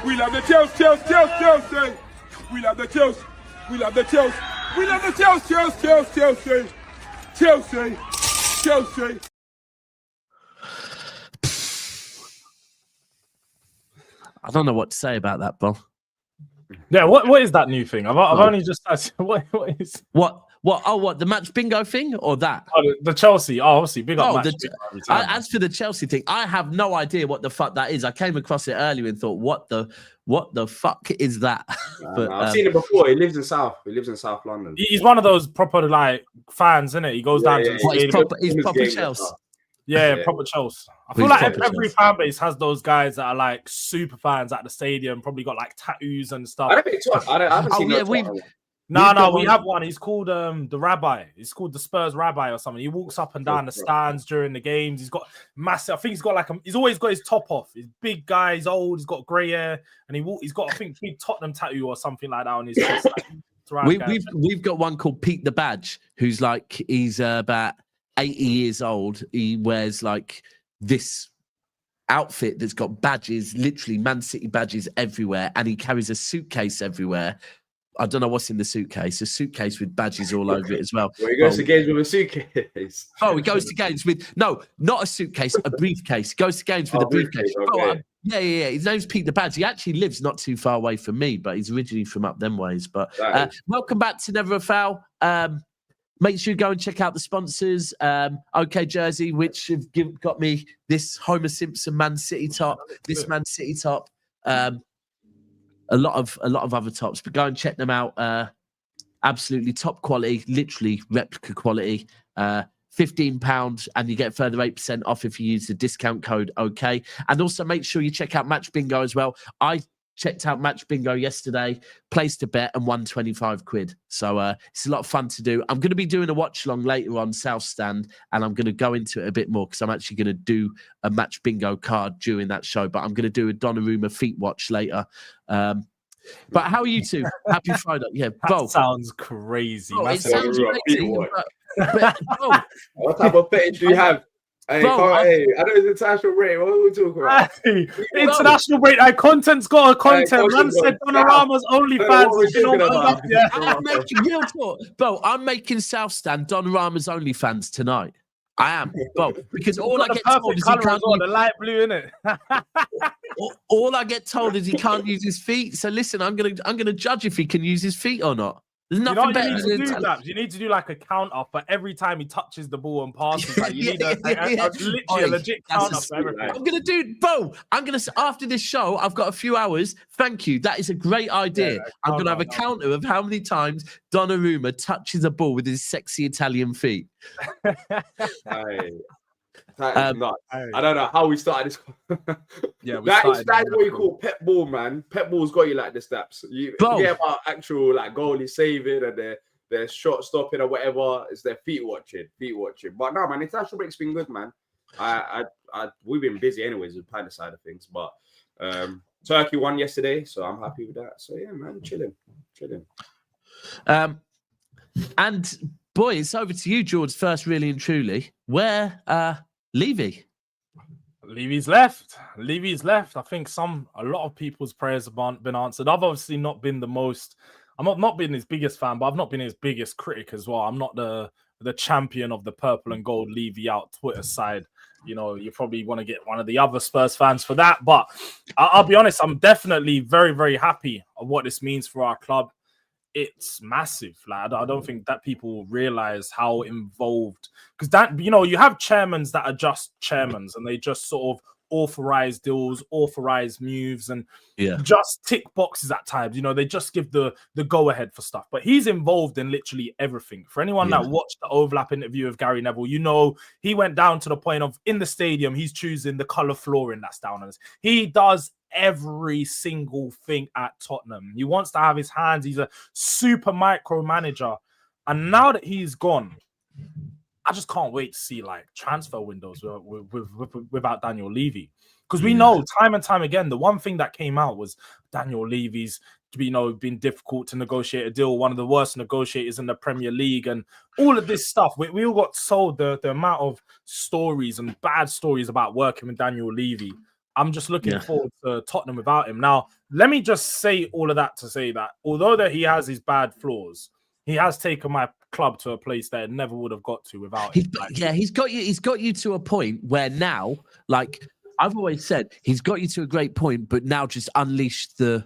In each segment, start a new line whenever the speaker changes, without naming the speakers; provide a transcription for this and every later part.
We love the Chelsea. We love the Chelsea. We love the Chelsea. We love the Chelsea.
I don't know what to say about that, Bo.
Yeah, what is that new thing? I've only just what is
what? Oh, what, the match bingo thing or that?
Oh, the Chelsea. Oh, obviously, big up match bingo every time,
as for the Chelsea thing, I have no idea what the fuck that is. I came across it earlier and thought, what the fuck is that?
But I've seen it before. He lives in South London.
He's one of those proper like fans, isn't it? He goes down to the stadium.
He's proper Chelsea.
Yeah, proper Chelsea. I feel like every fan base has those guys that are like super fans at the stadium, probably got like tattoos and stuff.
I haven't seen
No, we have one. He's called the Rabbi. He's called the Spurs Rabbi or something. He walks up and down the stands during the games. He's got massive. I think he's got like he's always got his top off. He's big guy. He's old. He's got grey hair, and he's got I think big Tottenham tattoo or something like that on his chest.
We've got one called Pete the Badge, who's like he's about 80 years old. He wears like this outfit that's got badges, literally Man City badges everywhere, and he carries a suitcase everywhere. I don't know what's in the suitcase. A suitcase with badges all over it as well.
Well, he goes to games with a suitcase.
Oh, he goes to games with not a suitcase, a briefcase. He goes to games with a briefcase.
Okay.
Yeah. His name's Pete the Badge. He actually lives not too far away from me, but he's originally from up them ways. But welcome back to Never a Foul. Make sure you go and check out the sponsors. OK Jersey, which have got me this Homer Simpson Man City top, this Man City top, a lot of other tops. But go and check them out. Absolutely top quality, literally replica quality. £15, and you get further 8% off if you use the discount code OK. And also make sure you check out Match Bingo as well. I checked out Match Bingo yesterday, placed a bet and won 25 quid. So it's a lot of fun to do. I'm going to be doing a watch along later on South Stand, and I'm going to go into it a bit more because I'm actually going to do a Match Bingo card during that show, but I'm going to do a Donnarumma feet watch later. But how are you two? Happy Friday. Yeah,
that sounds crazy.
It sounds crazy.
What type of fetish do you have? Hey, I know it's international rate. What are we talking about?
Hey, international rate. Content's got a content. Man said Donnarumma's OnlyFans.
I'm making real talk. Bro, I'm making South Stand Donnarumma's OnlyFans tonight. I am, bro, because all I get told is he can't use
the light blue, innit?
all I get told is he can't use his feet. So listen, I'm gonna judge if he can use his feet or not. There's nothing better than that.
You need to do like a counter for every time he touches the ball and passes. Like you need a legit counter for everything.
I'm gonna do, bro. I'm gonna after this show. I've got a few hours. Thank you. That is a great idea. I'm gonna have a counter of how many times Donnarumma touches a ball with his sexy Italian feet.
That is nuts. I don't know how we started this. That's what you call pep ball, man. Pep ball's got you like the steps. You forget about actual like goalie saving and their shot stopping or whatever. It's their feet watching. But no, man, international break's been good, man. We've been busy anyways with the side of things, but Turkey won yesterday, so I'm happy with that. So yeah, man, chilling.
And boy, it's over to you, George. First, really and truly, where Levy?
Levy's left. I think a lot of people's prayers have been answered. I've obviously not been I'm not been his biggest fan, but I've not been his biggest critic as well. I'm not the champion of the purple and gold Levy out Twitter side. You know, you probably want to get one of the other Spurs fans for that. But I'll be honest, I'm definitely very, very happy of what this means for our club. It's massive. Like, I don't think that people realize how involved, because that, you know, you have chairmans that are just chairmans and they just sort of authorize deals, authorize moves, and just tick boxes at times. You know, they just give the go ahead for stuff. But he's involved in literally everything. For anyone that watched the overlap interview of Gary Neville, you know, he went down to the point of in the stadium, he's choosing the color flooring that's down on us. He does every single thing at Tottenham. He wants to have his hands. He's a super micromanager. And now that he's gone, I just can't wait to see like transfer windows without Daneil Levy. Because we know time and time again, the one thing that came out was Daneil Levy's, you know, been difficult to negotiate a deal, one of the worst negotiators in the Premier League, and all of this stuff. We all got sold the amount of stories and bad stories about working with Daneil Levy. I'm just looking forward to Tottenham without him. Now, let me just say all of that to say that although that he has his bad flaws, he has taken my club to a place that it never would have got to without him.
He's got you to a point where now, like I've always said, he's got you to a great point, but now just unleash the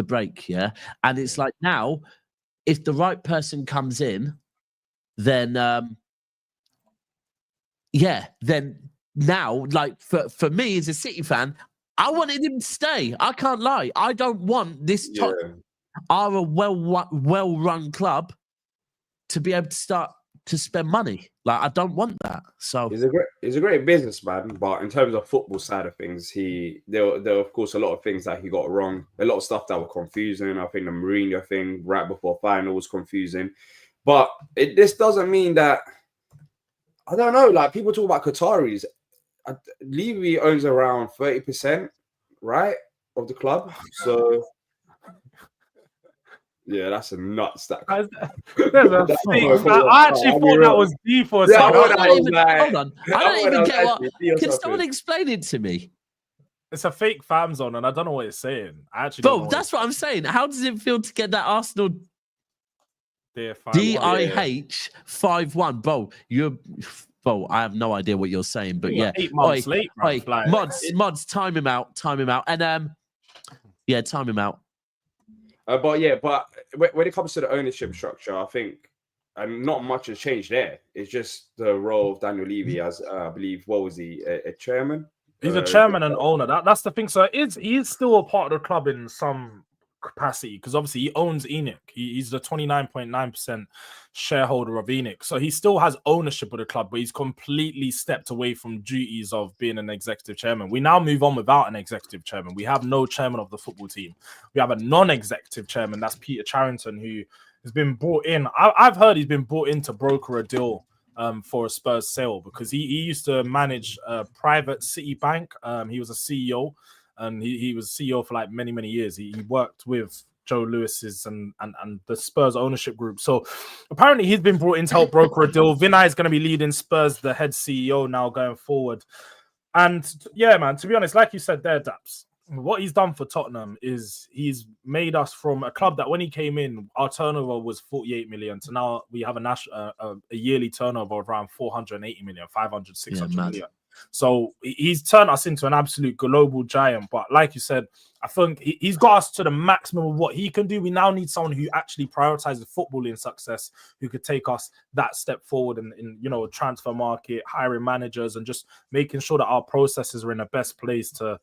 brake, yeah. And it's like now, if the right person comes in, then then now, like for me as a City fan, I wanted him to stay. I can't lie. I don't want this are a well-run club to be able to start to spend money. Like I don't want that. So
he's a great businessman, but in terms of football side of things, there were of course a lot of things that he got wrong. A lot of stuff that were confusing. I think the Mourinho thing right before final was confusing. But this doesn't mean that, I don't know, like people talk about Qataris. Levy owns around 30%, right, of the club. So yeah, that's a nuts. I
actually thought that was deep for a second.
Hold on. I don't even get what. Can someone explain it to me?
It's a fake fan zone, and I don't know what it's saying. I actually
Bro, that's what I'm saying. How does it feel to get that Arsenal DIH 5-1? Bro, I have no idea what you're saying, but yeah.
8 months late, bro.
Mods, time him out. And time him out.
But when it comes to the ownership structure, I think not much has changed there. It's just the role of Daniel Levy as, I believe, what was he, a chairman?
He's a chairman and owner. That's the thing. So he is still a part of the club in some capacity because obviously he owns ENIC. He's the 29.9% shareholder of ENIC. So he still has ownership of the club, but he's completely stepped away from duties of being an executive chairman. We now move on without an executive chairman. We have no chairman of the football team. We have a non-executive chairman. That's Peter Charrington, who has been brought in. I've heard he's been brought in to broker a deal for a Spurs sale because he used to manage a private City bank. He was a CEO. And he was CEO for like many, many years. He worked with Joe Lewis's and the Spurs ownership group. So apparently he's been brought in to help broker a deal. Vinay is going to be leading Spurs, the head CEO now going forward. And yeah, man, to be honest, like you said there, Daps, what he's done for Tottenham is he's made us from a club that when he came in, our turnover was 48 million. So now we have a yearly turnover of around 480 million, 500, 600 million. So he's turned us into an absolute global giant. But like you said, I think he's got us to the maximum of what he can do. We now need someone who actually prioritizes footballing success, who could take us that step forward in transfer market, hiring managers, and just making sure that our processes are in the best place to,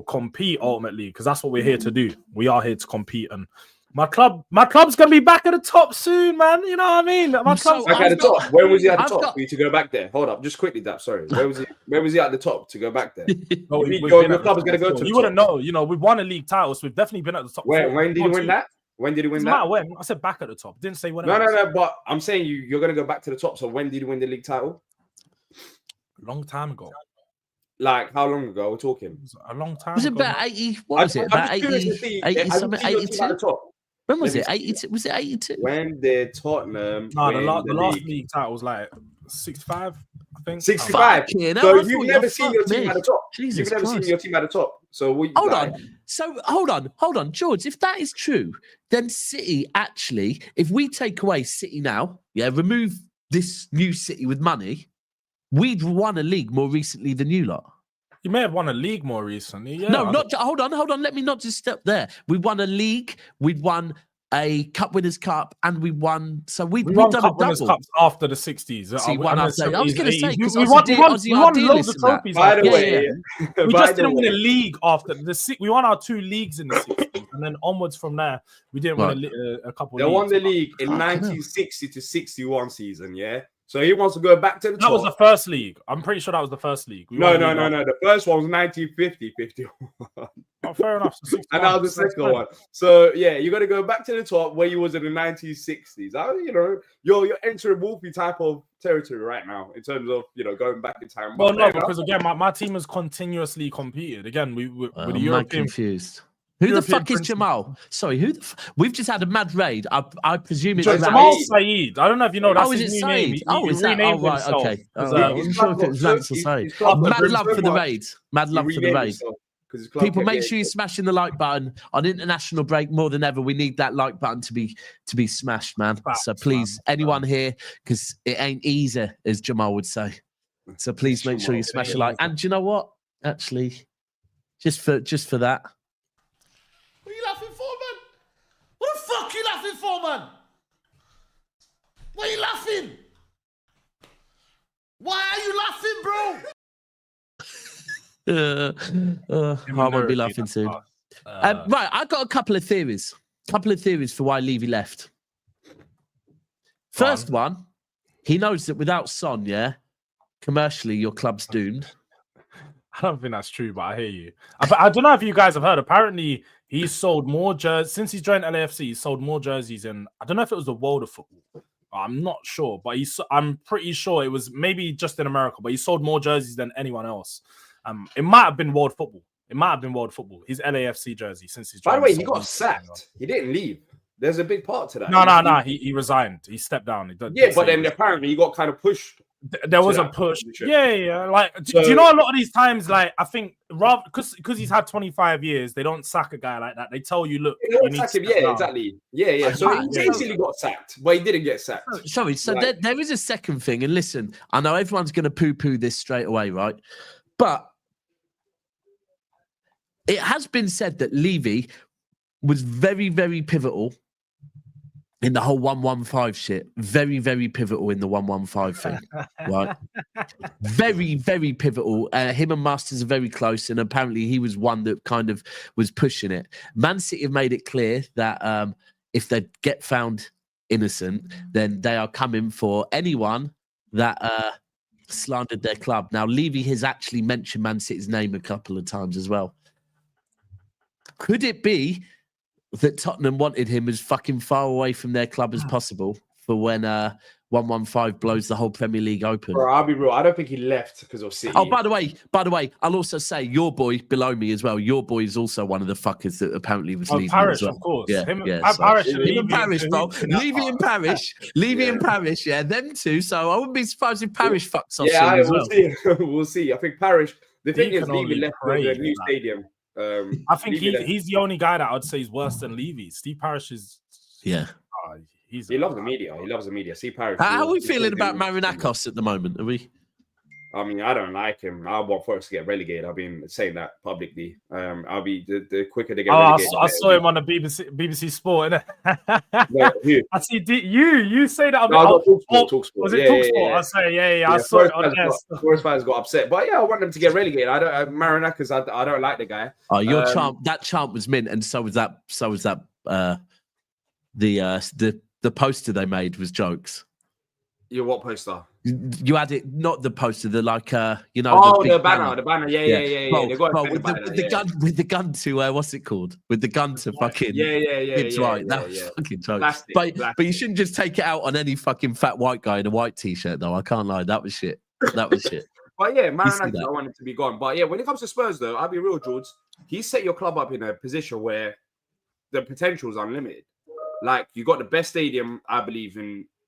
compete ultimately, because that's what we're here to do. We are here to compete. And my club's gonna be back at the top soon, man. You know what I mean? My club's
back at the top. Where was he at the top for you to go back there? Hold up, just quickly, Dap. Sorry, where was he at the top to go back there? Your club is gonna go to.
You wouldn't know. We've won a league title, so we've definitely been at the top.
When did he win that? When did he win that?
When I said back at the top, didn't say when.
No. But I'm saying you're gonna go back to the top. So when did he win the league title?
A long time ago.
Like how long ago? We're talking.
A long time.
Was it about 80? What was it? About 80 something? 82. When was it? 82? Was it 82?
When did Tottenham?
No, the last league title was like 65, I think.
65. So you've never seen your team at the top. You've never seen your team at the top. So
hold on, George. If that is true, then City actually, if we take away City now, remove this new City with money, we'd won a league more recently than you lot.
You may have won a league more recently. Yeah.
No, hold on. Let me not just step there. We won a league. We'd won a Cup Winners' Cup, and we won. So we've done
Cup
a double.
Winners' Cups after the 60s.
I was going to say because
we won loads of trophies.
By the way,
we just didn't win a league after the. We won our 2 leagues in the 60s, and then onwards from there, we didn't win a couple.
They won the league in 1960 to 61 season. Yeah. So he wants to go back to the top.
That was the first league. I'm pretty sure that was the first league.
No. The first one was 1950-51.
Oh, fair enough. So
and that was the second one. So yeah, you got to go back to the top where you was in the 1960s. You're entering Wolfie type of territory right now in terms of going back in time.
Well, no, because again, my team has continuously competed. Again, with the European.
Confused. Who the fuck is Jamal? Sorry, we've just had a mad raid. I presume it's
Jamal Saeed. I don't know if you know. That's
is
his
it
new name.
Saeed? Is that? Oh, right,
himself.
okay. I'm sure if it was Lance or Saeed. Mad love for the raid. Mad love for the raid. People, make sure you're smashing the like button on international break more than ever. We need that like button to be smashed, man. So please, anyone here, because it ain't easy, as Jamal would say. So please make sure you smash a like. And do you know what? Actually, just for that.
What are you laughing for, man? What the fuck are you laughing for, man? Why are you laughing? Why are you laughing, bro?
I won't be laughing soon. Right, I got a couple of theories. For why Levy left. First one, he knows that without Son, commercially your club's doomed.
I don't think that's true, but I hear you. I don't know if you guys have heard. Apparently, he's sold more jerseys since he's joined LAFC. He's sold more jerseys in. I don't know if it was the world of football. I'm not sure, but I'm pretty sure it was maybe just in America. But he sold more jerseys than anyone else. It might have been world football. His LAFC jersey since he's.
By the way, he got sacked. He didn't leave. There's a big part to that.
No. He resigned. He stepped down.
But then apparently he got kind of pushed.
There was a push. Yeah. Like, do you know a lot of these times? Like, I think rather because he's had 25 years, they don't sack a guy like that. They tell you, look, you need to
exactly. Yeah. So he basically got sacked, but he didn't get sacked.
Sorry. So there is a second thing, and listen, I know everyone's going to poo-poo this straight away, right? But it has been said that Levy was very, very pivotal in the whole 115 shit. Very, very pivotal in the 115 thing, right? Very, very pivotal. Him and Masters are very close, and apparently he was one that kind of was pushing it. Man City have made it clear that if they get found innocent, then they are coming for anyone that slandered their club. Now, Levy has actually mentioned Man City's name a couple of times as well. Could it be that Tottenham wanted him as fucking far away from their club as possible for when 115 blows the whole Premier League open?
Bro, I'll be real. I don't think he left because of City.
Oh, by the way, I'll also say your boy below me as well. Your boy is also one of the fuckers that apparently was leaving
Parish,
as well.
Of course.
Him and Parish, bro. Levy and Parish, yeah, them two. So I wouldn't be surprised if Parish fucks off soon as well.
See. We'll see. I think Parish. The thing is, Levy left for the new stadium.
I think he's the only guy that I'd say is worse than Levy. Steve Parish is.
Yeah.
He loves the media. Steve Parish.
How are we feeling about Marinakos at the moment? Are we?
I mean, I don't like him. I want Forest to get relegated. I've been saying that publicly. I'll be the quicker they get relegated.
I saw him on the BBC Sport. I see you say that.
Talksport.
Was it Talksport? I say, I saw it on there.
Forest fans got upset, but I want them to get relegated. I don't Marinakis. I don't like the guy.
Oh, your chant. That chant was mint, and so was that. The poster they made was jokes.
Your what poster?
You had it, not the poster, the the
banner. Yeah.
Bro, with the gun to what's it called? With the gun to fucking
It's
right. That was fucking jokes. But you shouldn't just take it out on any fucking fat white guy in a white t-shirt, though. I can't lie, that was shit. But
Marinakis, I want it to be gone. But when it comes to Spurs, though, I'll be real, George. He set your club up in a position where the potential is unlimited. Like, you got the best stadium, I believe,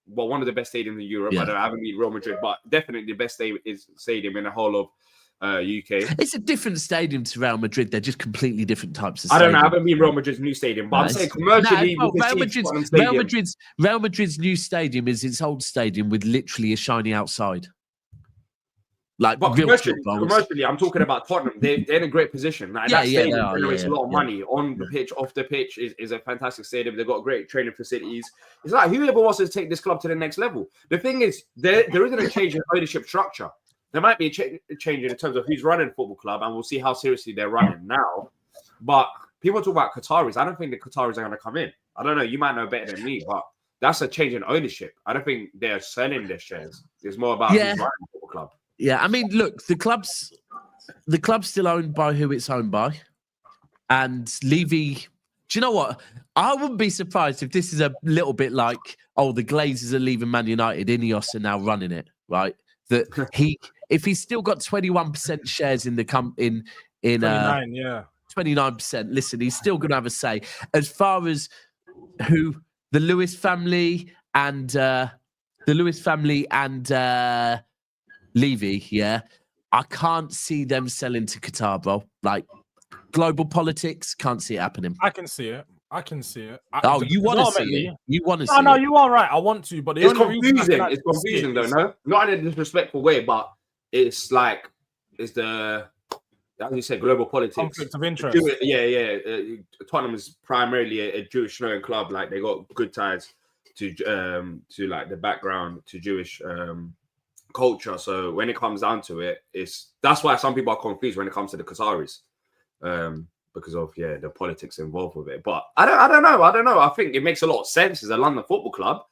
one of the best stadiums in Europe.
Yeah.
I haven't been Real Madrid, but definitely the best stadium in the whole of UK.
It's a different stadium to Real Madrid. They're just completely different types of
stadium. I don't know. I haven't been Real Madrid's new stadium, but I'm saying commercially,
Real Madrid's new stadium is its old stadium with literally a shiny outside. Like,
but commercially, I'm talking about Tottenham. They're in a great position. Like, that stadium generates a lot of money on the pitch, off the pitch is a fantastic stadium. They've got great training facilities. It's like whoever wants to take this club to the next level. The thing is, there isn't a change in ownership structure. There might be a change in terms of who's running the football club, and we'll see how seriously they're running now. But people talk about Qataris. I don't think the Qataris are going to come in. I don't know. You might know better than me, but that's a change in ownership. I don't think they're selling their shares. It's more about who's running the football club.
Yeah, I mean, look, the club's still owned by who it's owned by, and Levy. Do you know what? I wouldn't be surprised if this is a little bit like, the Glazers are leaving Man United, Ineos are now running it, right? That if he's still got 21% shares in the
29,
29%. Listen, he's still going to have a say. As far as who the Lewis family and Levy, yeah, I can't see them selling to Qatar, bro. Like global politics, can't see it happening.
I can see it.
You want to see it? You want to see it?
No, you are right. I want to, but
it's confusing. It's confusing, though. No, not in a disrespectful way, but it's like the. As you said, global politics.
Conflict of interest.
Tottenham is primarily a Jewish knowing club. Like they got good ties to like the background to Jewish culture. So when it comes down to it, that's why some people are confused when it comes to the Qataris, because of the politics involved with it. But I don't know. I think it makes a lot of sense as a London football club,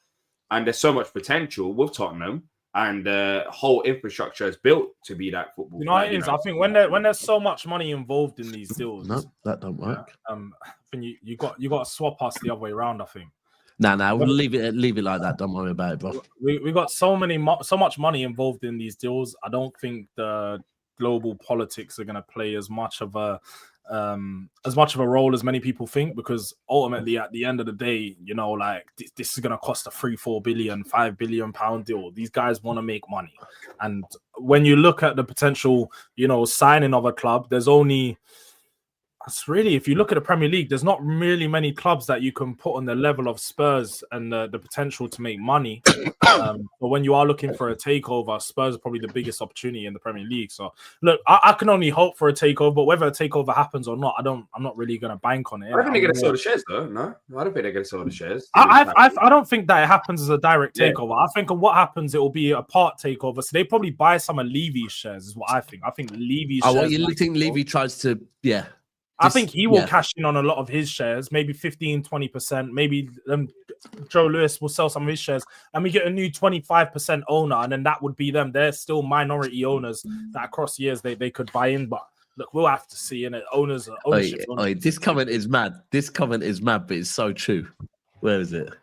and there's so much potential with Tottenham. And the whole infrastructure is built to be that football.
You know what it is? I think when there's so much money involved in these deals,
no, that don't work.
I think you got to swap us the other way around. I think.
Nah, we'll leave it like that. Don't worry about it, bro.
We got so much money involved in these deals. I don't think the global politics are going to play as much of a role as many people think, because ultimately at the end of the day, you know, like this is going to cost a 3-4 billion, £5 billion deal. These guys want to make money, and when you look at the potential, you know, signing of a club, if you look at the Premier League, there's not really many clubs that you can put on the level of Spurs and the potential to make money. But when you are looking for a takeover, Spurs are probably the biggest opportunity in the Premier League. So look, I can only hope for a takeover, but whether a takeover happens or not, I'm not really going to bank on it.
I don't think they're going to sell the shares, though. No, I don't think they're going to sell the shares.
I don't think that it happens as a direct takeover. I think what happens, it will be a part takeover. So they probably buy some of Levy's shares, is what I think. I think Levy's shares.
What you think Levy tries to,
I think he will cash in on a lot of his shares, maybe 15-20%. Maybe Joe Lewis will sell some of his shares, and we get a new 25% owner, and then that would be them. They're still minority owners that across years they could buy in. But look, we'll have to see. And ownership.
This comment is mad. But it's so true. Where is it?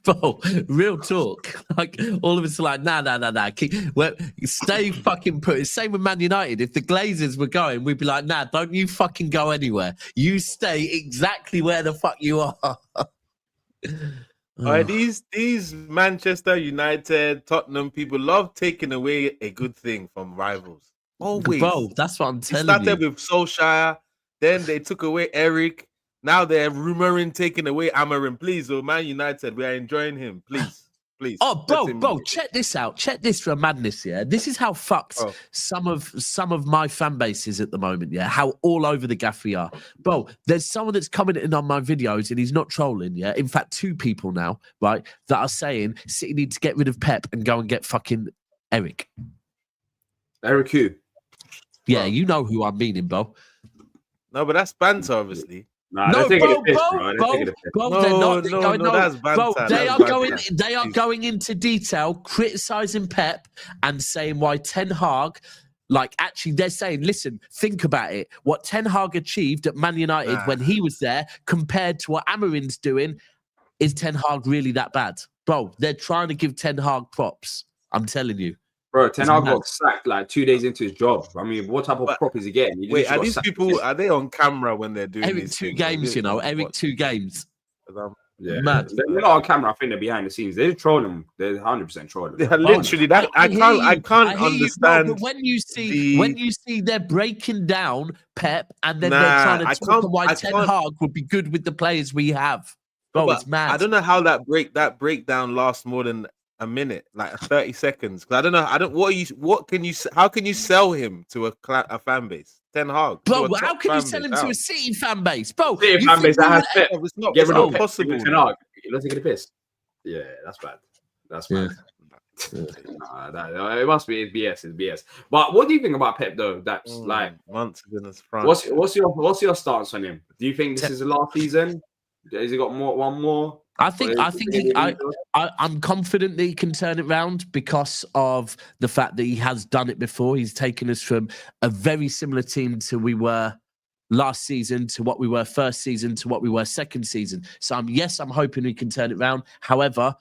Bro, real talk. Like all of us are like, nah. Stay fucking put. Same with Man United. If the Glazers were going, we'd be like, nah, don't you fucking go anywhere. You stay exactly where the fuck you are.
All right, these Manchester United, Tottenham people love taking away a good thing from rivals. Always.
Bro, that's what I'm telling you.
It started with Solskjaer, then they took away Eric. Now they're rumoring taking away Amarim. Please, Man United, we are enjoying him. Please.
Oh, bro, check this out. Check this for a madness, yeah? This is how fucked some of my fan base is at the moment, yeah? How all over the gaff we are. Bro, there's someone that's commenting on my videos and he's not trolling, yeah? In fact, 2 people now, right, that are saying City need to get rid of Pep and go and get fucking Eric.
Eric who?
Yeah, you know who I'm meaning, bro.
No, but that's banter, obviously.
No, they are going into detail criticizing Pep and saying why Ten Hag, they're saying, listen, think about it. What Ten Hag achieved at Man United when he was there compared to what Amarin's doing, is Ten Hag really that bad? Bro, they're trying to give Ten Hag props. I'm telling you.
Bro, Ten Hag got sacked like 2 days into his job. I mean, what type of prop is he getting?
Wait, are these people, are they on camera when they're doing
Eric
these
2 games, you know? Eric 2 games.
Yeah, mad. They're not on camera. I think they're behind the scenes. They're trolling them. They're 100% trolling them.
Yeah, literally, that I can't understand.
But when you see they're breaking down Pep and then they're trying to talk about why Ten Hag would be good with the players we have. Bro, it's mad.
I don't know how that breakdown lasts more than a minute, like 30 seconds. Because how can you sell him to a fan base? Ten Hag.
Bro, how can you sell him to a City fan base? Bro,
City fan base that has Pep.
It's not possible.
Ten Hag. You're not taking a piss. Yeah, that's bad. That's bad. It must be. It's BS. It's BS. But what do you think about Pep though? That's
months in his front.
What's your stance on him? Do you think this is the last season? Has he got one more?
I'm confident that he can turn it around because of the fact that he has done it before. He's taken us from a very similar team to we were last season, to what we were first season, to what we were second season. So I'm hoping we can turn it around. However,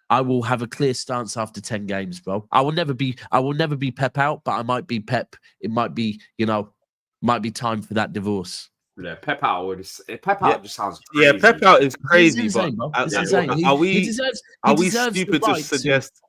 I will have a clear stance after 10 games, bro. I will never be Pep out, but I might be Pep. It might be, might be time for that divorce.
Yeah, Pep out just sounds crazy.
Yeah, Pep out is crazy,
insane,
but
it's insane.
are we
deserves
stupid
the
to
right
suggest?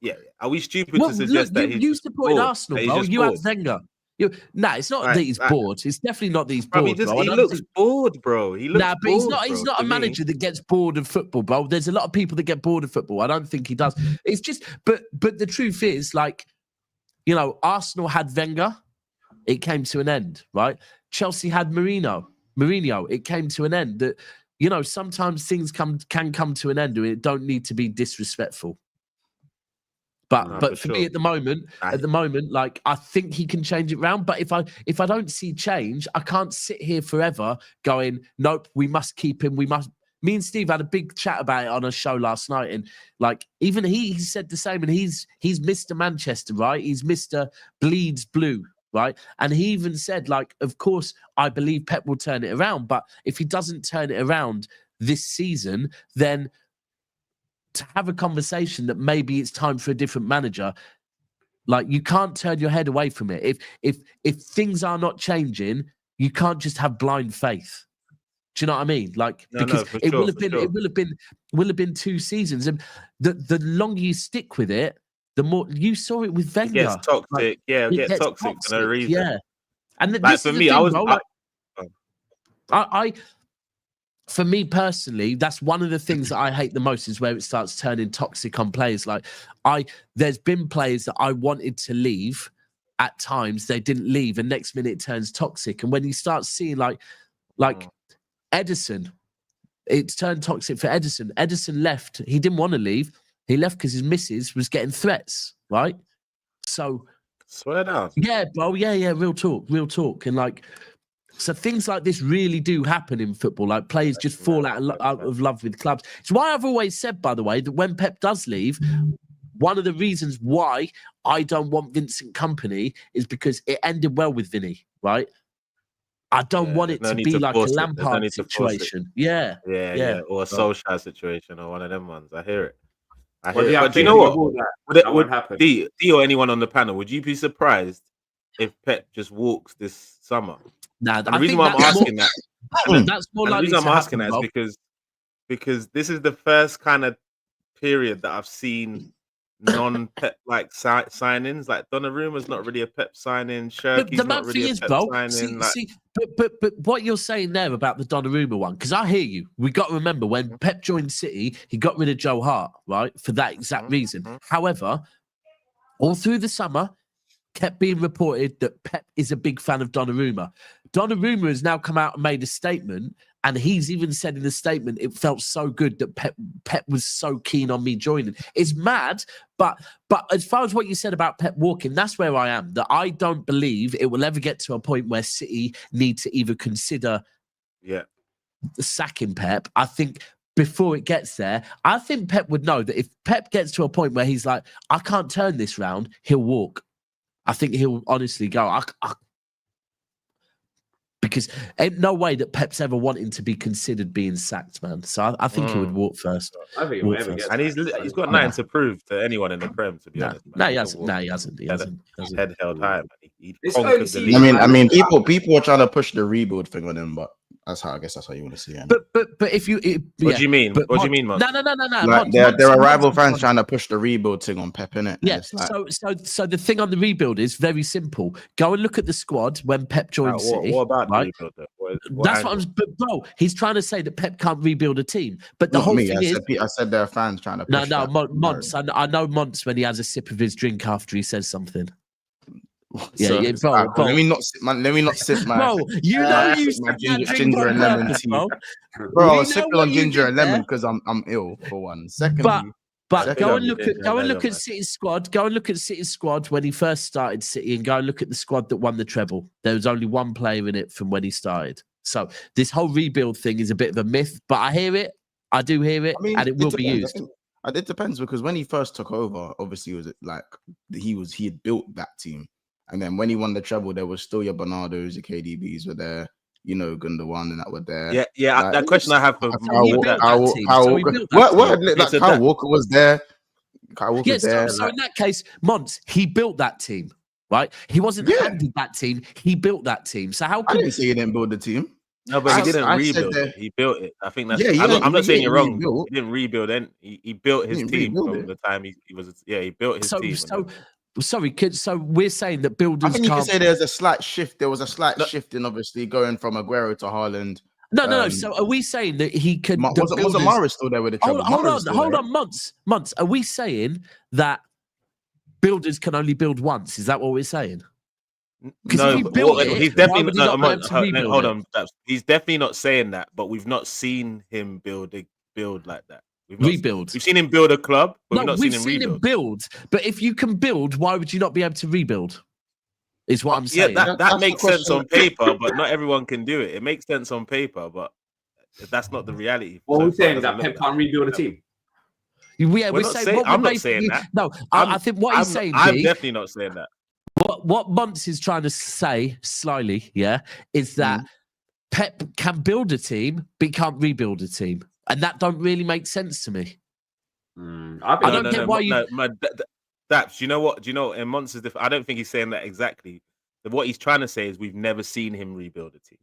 Yeah. Are we stupid to suggest
look,
that
you supported Arsenal, bro. You had
bored?
Wenger. It's not that he's bored. It's definitely not that he's
bro,
bored, bro.
He looks bored, bro. He looks bored.
He's not a manager that gets bored of football, bro. There's a lot of people that get bored of football. I don't think he does. It's just, but the truth is, like, Arsenal had Wenger. It came to an end, right? Chelsea had Mourinho. It came to an end. That sometimes things can come to an end, and it don't need to be disrespectful. But for me at the moment, like, I think he can change it round. But if I don't see change, I can't sit here forever going, nope, we must keep him. We must. Me and Steve had a big chat about it on a show last night, and like even he said the same. And he's Mr. Manchester, right? He's Mr. Bleeds Blue, right? And he even said, like, of course, I believe Pep will turn it around, but if he doesn't turn it around this season, then to have a conversation that maybe it's time for a different manager, like, you can't turn your head away from it. If things are not changing, you can't just have blind faith. Do you know what I mean? Like, because it will have been 2 seasons, and the longer you stick with it, the more you saw it with Wenger.
It gets toxic. Like, it gets toxic for no reason.
Yeah, and
like, for me,
for me personally, that's one of the things that I hate the most, is where it starts turning toxic on players. Like, there's been players that I wanted to leave at times, they didn't leave, and next minute it turns toxic. And when you start seeing like Edison, it's turned toxic for Edison. Edison left. He didn't want to leave. He left because his missus was getting threats, right? So
swear down.
Yeah, bro. Yeah. Real talk. And like, so things like this really do happen in football. Like, players just fall out of love with clubs. It's why I've always said, by the way, that when Pep does leave, one of the reasons why I don't want Vincent Kompany is because it ended well with Vinny, right? I don't want it to be like a Lampard situation. Yeah.
Or a Solskjaer situation, or one of them ones. I hear it.
But do you know what?
Would happen? D or anyone on the panel, would you be surprised if Pep just walks this summer?
Nah,
the reason why I'm asking that, that's more likely. The reason I'm asking that is because this is the first kind of period that I've seen non-Pep like signings. Like, Donnarumma's not really a Pep signing. Shirky's not really a Pep signing.
But what you're saying there about the Donnarumma one, because I hear you. We got to remember, when Pep joined City, he got rid of Joe Hart, right, for that exact reason. However, all through the summer, kept being reported that Pep is a big fan of Donnarumma. Donnarumma has now come out and made a statement, and he's even said in the statement, it felt so good that Pep was so keen on me joining. It's mad, but as far as what you said about Pep walking, that's where I am. That I don't believe it will ever get to a point where City need to either consider sacking Pep. I think before it gets there, I think Pep would know that if Pep gets to a point where he's like, I can't turn this round, he'll walk. I think he'll honestly go. Because ain't no way that Pep's ever wanting to be considered being sacked, man. So I think he would walk first.
I think he'll ever get.
And he's got nothing to prove to anyone in the Prem, to be honest.
No, he hasn't. He hasn't.
Head held high, man. He
I mean, people are trying to push the rebuild thing on him, but that's how you want to see it.
But if you,
what do you mean? What do you mean, man?
No.
Like, there are rival fans trying to push the rebuild thing on Pep, innit?
Yeah. So the thing on the rebuild is very simple. Go and look at the squad when Pep joined City.
What about
right?
the rebuild?
That's what I'm. But bro, he's trying to say that Pep can't rebuild a team. But the whole thing is,
I said there are fans trying to. Push
Monts. I know Monts when he has a sip of his drink after he says something.
Bro. Let me not sip, man.
Bro, you know you
my ginger and lemon tea. Bro, I was sipping on ginger and lemon because I'm ill, for one. Secondly,
but go and look at City's squad. Go and look at City's squad when he first started City, and go and look at the squad that won the treble. There was only one player in it from when he started. So this whole rebuild thing is a bit of a myth, but I hear it. I do hear it, and it will be used.
It depends, because when he first took over, obviously it was like he had built that team. And then when he won the treble, there was still your Bernardos, your KDBs were there. Gundogan and that were there.
Yeah.
Like,
that question I have for
Kyle Walker was there.
So in that case, Mons, he built that team, right? He wasn't handed that team. He built that team. So how
I didn't say he didn't build the team.
No, but he didn't rebuild it. He built it. I think that's. I'm not saying you're wrong. He didn't rebuild it. He built his team from the time he was. Yeah, he built his team.
So we're saying that builders.
I think you can say there's a slight shift. There was a slight shift in obviously going from Aguero to Haaland.
No. So are we saying that he could?
Wasn't Morris still there with the trouble?
Hold on, months. Are we saying that builders can only build once? Is that what we're saying?
No, he's definitely not. Hold on, he's definitely not saying that. But we've not seen him build like that. We've seen him build a club, but we've not seen him rebuild.
But if you can build, why would you not be able to rebuild? Is what I'm saying.
Yeah, that makes sense on paper, but not everyone can do it. It makes sense on paper, but that's not the reality.
Well, we're saying that Pep can't rebuild a team.
Yeah, we're saying.
I'm not saying that.
No, I think what he's saying.
I'm definitely not saying that.
What Muntz is trying to say slyly, is that Pep can build a team, but he can't rebuild a team, and that don't really make sense to me. I don't get why you.
Daps, you know what? In Muntz is different. I don't think he's saying that exactly. What he's trying to say is we've never seen him rebuild a team.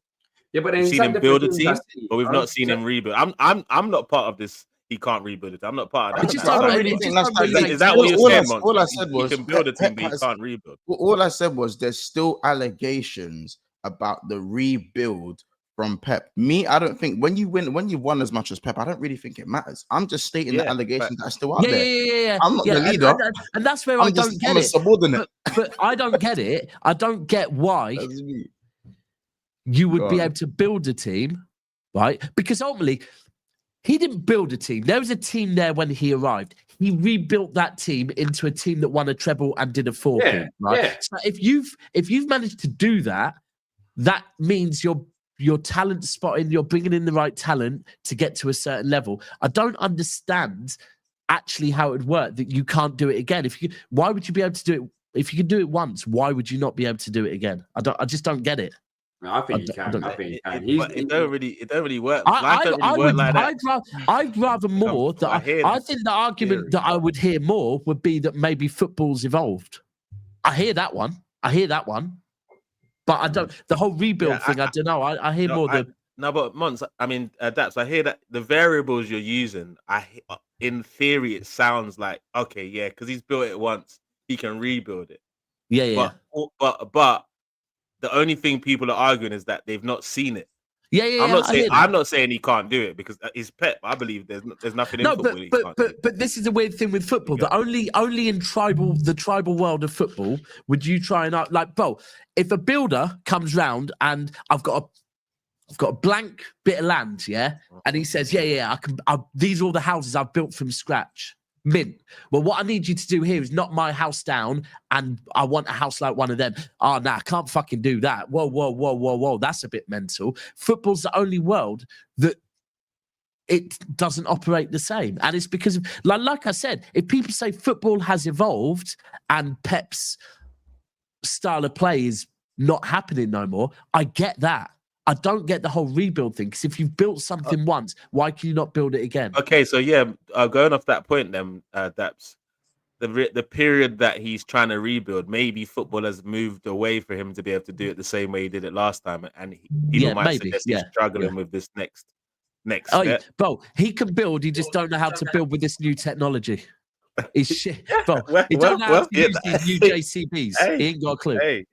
Yeah, but
we've seen him build a team, but we've not seen him rebuild. I'm not part of this. He can't rebuild it. I'm not part of that.
I don't really think that's
is that what you're saying, Monty?
All I said was
he can build a team, but he can't rebuild.
All I said was there's still allegations about the rebuild from Pep. I don't think when you won as much as Pep, I don't really think it matters. I'm just stating the allegations that are still out there.
Yeah.
I'm not the leader,
and that's where I don't get it.
Subordinate.
But I don't get it. I don't get why you would be able to build a team, right? Because ultimately, he didn't build a team. There was a team there when he arrived. He rebuilt that team into a team that won a treble and did a four-peat, right? Yeah. So if you've managed to do that, that means your talent spotting, you're bringing in the right talent to get to a certain level. I don't understand actually how it would work that you can't do it again. Why would you be able to do it? If you can do it once, why would you not be able to do it again? I just don't get it.
No, I think you can.
It don't really work. Life don't really work like that.
I'd rather more that I think the argument that I would hear more would be that maybe football's evolved. I hear that one. But I don't. The whole rebuild thing. I don't know. I hear more than.
No, but Mons, I mean, Daps, I hear that the variables you're using, in theory, it sounds like, okay, yeah, because he's built it once, he can rebuild it.
Yeah.
But the only thing people are arguing is that they've not seen it.
Yeah.
I'm not saying he can't do it because he's Pep. I believe there's nothing in football.
But this is the weird thing with football. That only in the tribal world of football would you try and bro. If a builder comes round and I've got a blank bit of land, and he says, I can. These are all the houses I've built from scratch. Mint. Well, what I need you to do here is knock my house down, and I want a house like one of them. Oh, nah, I can't fucking do that. Whoa. That's a bit mental. Football's the only world that it doesn't operate the same. And it's because of, like I said, if people say football has evolved and Pep's style of play is not happening no more, I get that. I don't get the whole rebuild thing, because if you've built something once, why can you not build it again?
Okay, so going off that point then, Daps, the period that he's trying to rebuild, maybe football has moved away for him to be able to do it the same way he did it last time, and he might suggest he's struggling with this next step.
Bro, he can build, he just don't know how to build with this new technology. He's shit. Bro, he don't know how to use these new JCBs. He ain't got a clue.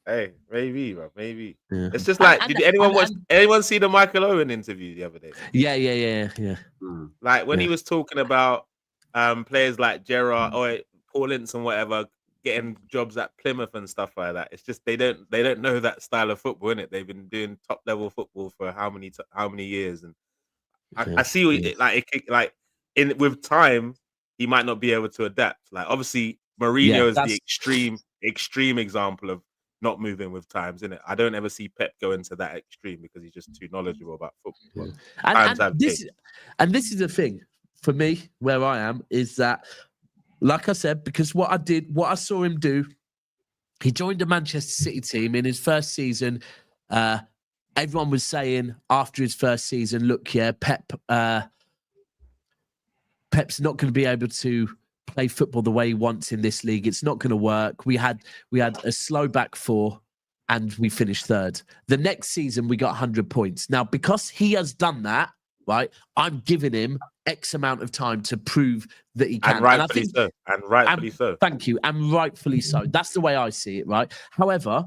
Hey, maybe, bro. Maybe. It's just like, did anyone see the Michael Owen interview the other day?
Yeah.
Like when he was talking about players like Gerrard or Paul Ince and whatever getting jobs at Plymouth and stuff like that. It's just they don't know that style of football, innit? They've been doing top level football for how many years, and I see with time he might not be able to adapt. Like obviously Mourinho is the extreme example of not moving with times, innit? I don't ever see Pep go into that extreme because he's just too knowledgeable about football.
And this is the thing for me where I am is that, like I said, because what I saw him do, he joined the Manchester City team in his first season. everyone was saying after his first season, look, yeah, Pep's not going to be able to play football the way he wants in this league. It's not going to work. We had a slow back four and we finished third. The next season, we got 100 points. Now, because he has done that, right, I'm giving him X amount of time to prove that he can.
And rightfully so. And rightfully so.
Thank you. And rightfully so. That's the way I see it, right? However,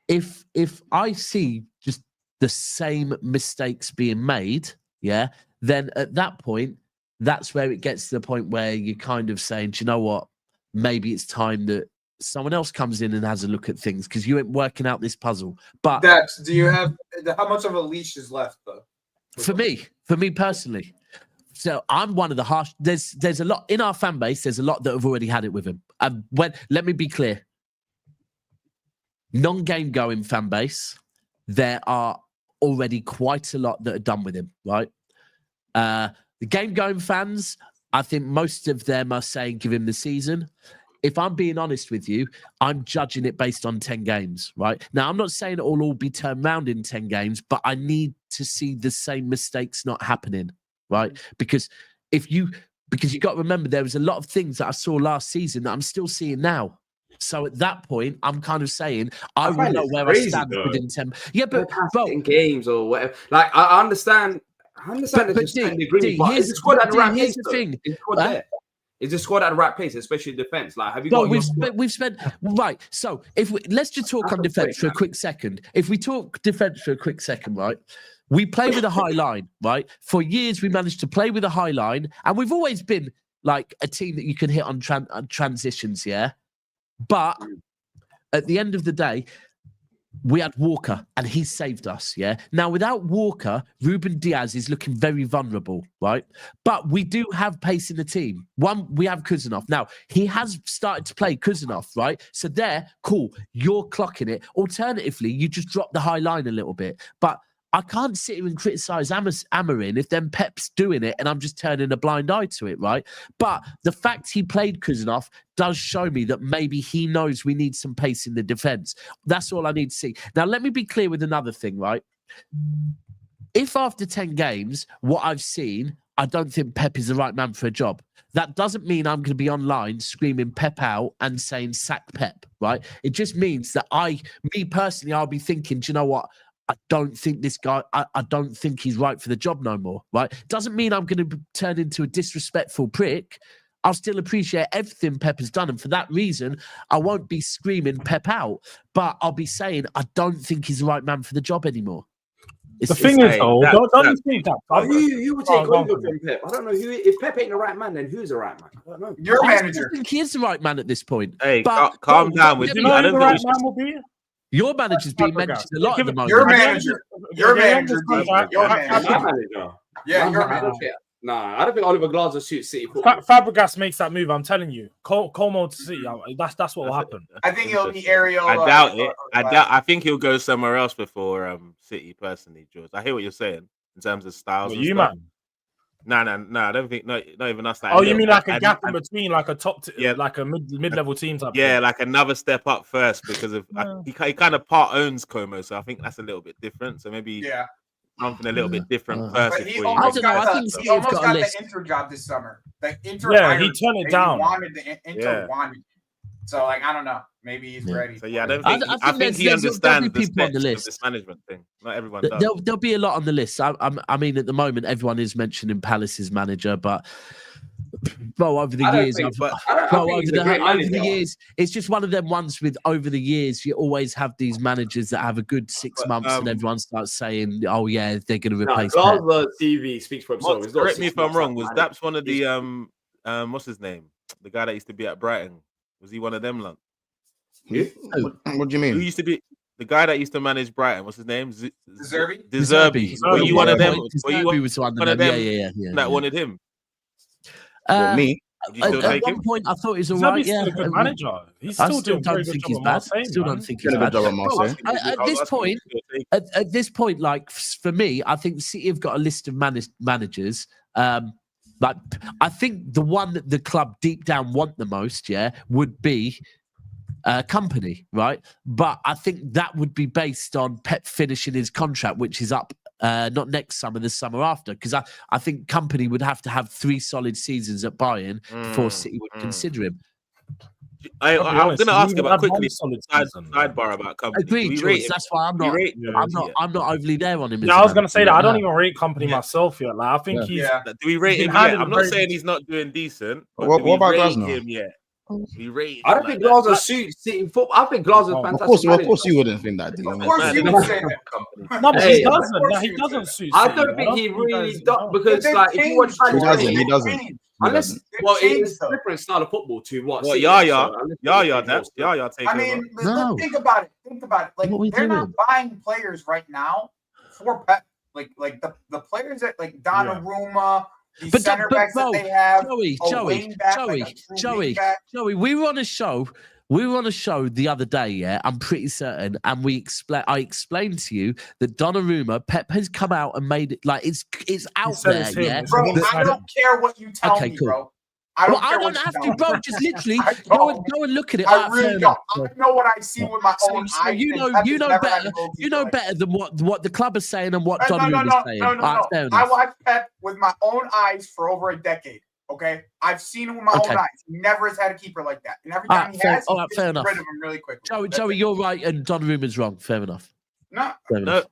if I see just the same mistakes being made, yeah, then at that point, that's where it gets to the point where you're kind of saying, do you know what? Maybe it's time that someone else comes in and has a look at things because you ain't working out this puzzle. But
Dax, do you have how much of a leash is left though?
For me personally. So I'm one of the harsh. There's a lot in our fan base. There's a lot that have already had it with him. Let me be clear. Non-game going fan base, there are already quite a lot that are done with him, right? The game going fans, I think most of them are saying give him the season. If I'm being honest with you, I'm judging it based on 10 games, right? Now, I'm not saying it will all be turned around in 10 games, but I need to see the same mistakes not happening, right? Because you got to remember there was a lot of things that I saw last season that I'm still seeing now. So at that point, I'm kind of saying I will know where I stand within 10. Yeah, but
in games or whatever. Like I understand. But is the squad at the right pace? Is the squad at the right pace, especially defense? Like, have you got?
We've spent right. So let's just talk on defense for a quick second. If we talk defense for a quick second, right? We play with a high line, right? For years, we managed to play with a high line, and we've always been like a team that you can hit on transitions, yeah. But at the end of the day, we had Walker and he saved us, yeah? Now, without Walker, Ruben Diaz is looking very vulnerable, right? But we do have pace in the team. One, we have Kuzanov. Now, he has started to play Kuzanov, right? So there, cool, you're clocking it. Alternatively, you just drop the high line a little bit. But I can't sit here and criticise Amarin if then Pep's doing it and I'm just turning a blind eye to it, right? But the fact he played Kuzanov does show me that maybe he knows we need some pace in the defence. That's all I need to see. Now, let me be clear with another thing, right? If after 10 games, what I've seen, I don't think Pep is the right man for a job. That doesn't mean I'm going to be online screaming Pep out and saying sack Pep, right? It just means that me personally, I'll be thinking, do you know what? I don't think this guy, I don't think he's right for the job no more, right? Doesn't mean I'm going to turn into a disrespectful prick. I'll still appreciate everything Pep has done. And for that reason, I won't be screaming Pep out, but I'll be saying, I don't think he's the right man for the job anymore.
The thing is, though, don't you think that?
Who would take over from Pep? I don't know. If Pep ain't the right man, then who's the right man? I don't know.
Your manager.
I think he is the right man at this point.
Hey, calm down with
you. Know who the right man will be?
Your manager's being mentioned a lot at the moment.
Your manager. Your manager.
Yeah, your manager. Nah, I don't think Oliver Glasner suits City.
Fabregas makes that move. I'm telling you, Como to City. That's what will happen.
I think it'll be Ariel.
I doubt it. I think he'll go somewhere else before City. Personally, George. I hear what you're saying in terms of styles.
You man.
No. I don't think not even us.
Oh, you mean like a gap in between, like a top, like a mid-level team type?
Yeah, like another step up first because of he kind of part owns Como, so I think that's a little bit different. So maybe something a little bit different first.
But he almost got the Inter job this summer. The Inter
he turned it down.
Inter wanted. So like I don't know. Maybe he's ready.
So I think he understands the steps of this management thing. Not everyone does.
There'll be a lot on the list. I mean, at the moment, everyone is mentioning Palace's manager, but over the years, it's just one of them ones with over the years, you always have these managers that have a good 6 months and everyone starts saying, oh yeah, they're going to replace
Glasner TV speaks for himself.
Correct me if I'm wrong. Was Daps one of the what's his name? The guy that used to be at Brighton. Was he one of them?
What do you mean?
Who used to be the guy that used to manage Brighton? What's his name?
De
Zerbi. Were you one of them? Were you one of them?
Yeah.
That wanted him.
Me?
At one point, I thought he was all right.
Yeah, a good manager. He's still doing
don't think he's bad. Still don't think he's bad. At this point, like for me, I think City have got a list of managers. Like I think the one that the club deep down want the most, would be company, right? But I think that would be based on Pep finishing his contract, which is up not next summer, the summer after. Because I think company would have to have 3 solid seasons at Bayern before City would consider him.
I'm going to ask about quickly sidebar about company.
Agreed, George. That's why I'm not overly there on him.
Yeah, I was going to say that I don't even rate company myself yet. Like, I think he's.
Do we rate him yet? I'm not saying he's not doing decent. But
what about Glasner?
Him yet? We rate.
I don't think Glasner suits City football. I think Glasner's fantastic.
Of course, you wouldn't think that.
Of course, you would say that.
No, but he doesn't. No, he doesn't suit.
I don't think he really does because, like, if you watch,
he doesn't.
Unless, well, it's a different style of football to what.
Well, Yaya taking.
I mean, think about it. Like, they're not buying players right now for Pep. Like the players that like Donnarumma. But center backs that they have.
Joey, we were on a show. The other day, yeah, I'm pretty certain, and I explained to you that Donnarumma, Pep has come out and made it like it's out there, yeah.
Bro, I don't care what you tell me, bro. I don't
have to, bro. Just literally go and look at it.
I really don't. I know what I see with my own eyes.
You know better than what the club is saying and what Donnarumma is saying.
No. I watched Pep with my own eyes for over a decade. Okay, I've seen him with my own eyes. He never has had a keeper like that, and every time he has, he gets rid of him really quickly.
Joey, you're right, and Donnarumma's wrong. Fair enough.
No, I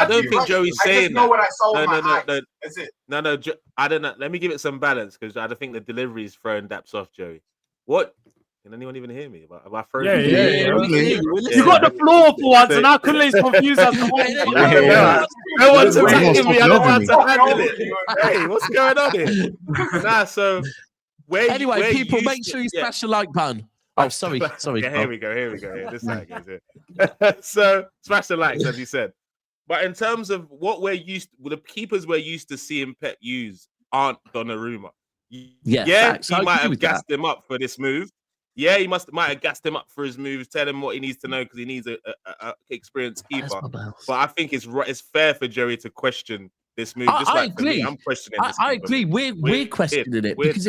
don't think Joey's saying that. I just know
what I saw with my eyes. That's it.
No, I don't know. Let me give it some balance because I don't think the delivery is throwing daps off, Joey. What? Can anyone even hear me? Am I throwing?
Yeah. You got the floor for once, and now Kunle's confused as to what.
No one's attacking me. I don't want to handle it. Hey, what's going on here? Nah, so
anyway, people, make sure you smash the like button. Oh, sorry.
Yeah, here we go. This is how it goes here. So smash the likes, as you said. But in terms of what the keepers we're used to seeing Pep use aren't Donnarumma. He might have gassed him up for this move. Yeah, he might have gassed him up for his moves, tell him what he needs to know because he needs a experienced keeper. But I think it's fair for Joey to question this move.
I agree.
I'm questioning this.
I agree. We're questioning it because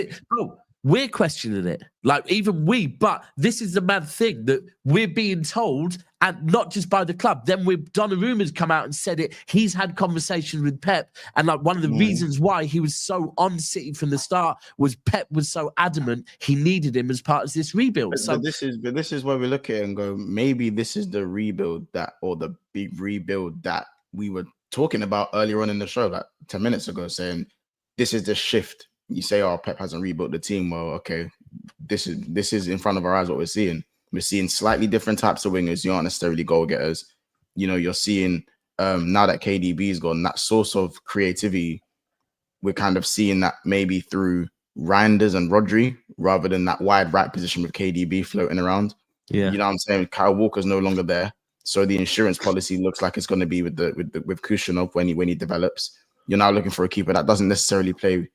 we're questioning it. Like even we, but this is the mad thing that we're being told, and not just by the club. Then Donnarumma's come out and said it. He's had conversations with Pep, and like one of the reasons why he was so on City from the start was Pep was so adamant he needed him as part of this rebuild. So
this is where we look at it and go, maybe this is the rebuild or the big rebuild that we were talking about earlier on in the show, like 10 minutes ago, saying this is the shift. You say, oh, Pep hasn't rebuilt the team. Well, okay, this is in front of our eyes what we're seeing. We're seeing slightly different types of wingers. You aren't necessarily goal getters. You know, you're seeing now that KDB's gone, that source of creativity, we're kind of seeing that maybe through Reinders and Rodri rather than that wide right position with KDB floating around.
Yeah,
you know what I'm saying? Kyle Walker's no longer there. So the insurance policy looks like it's going to be with Kushyanov when he develops. You're now looking for a keeper that doesn't necessarily play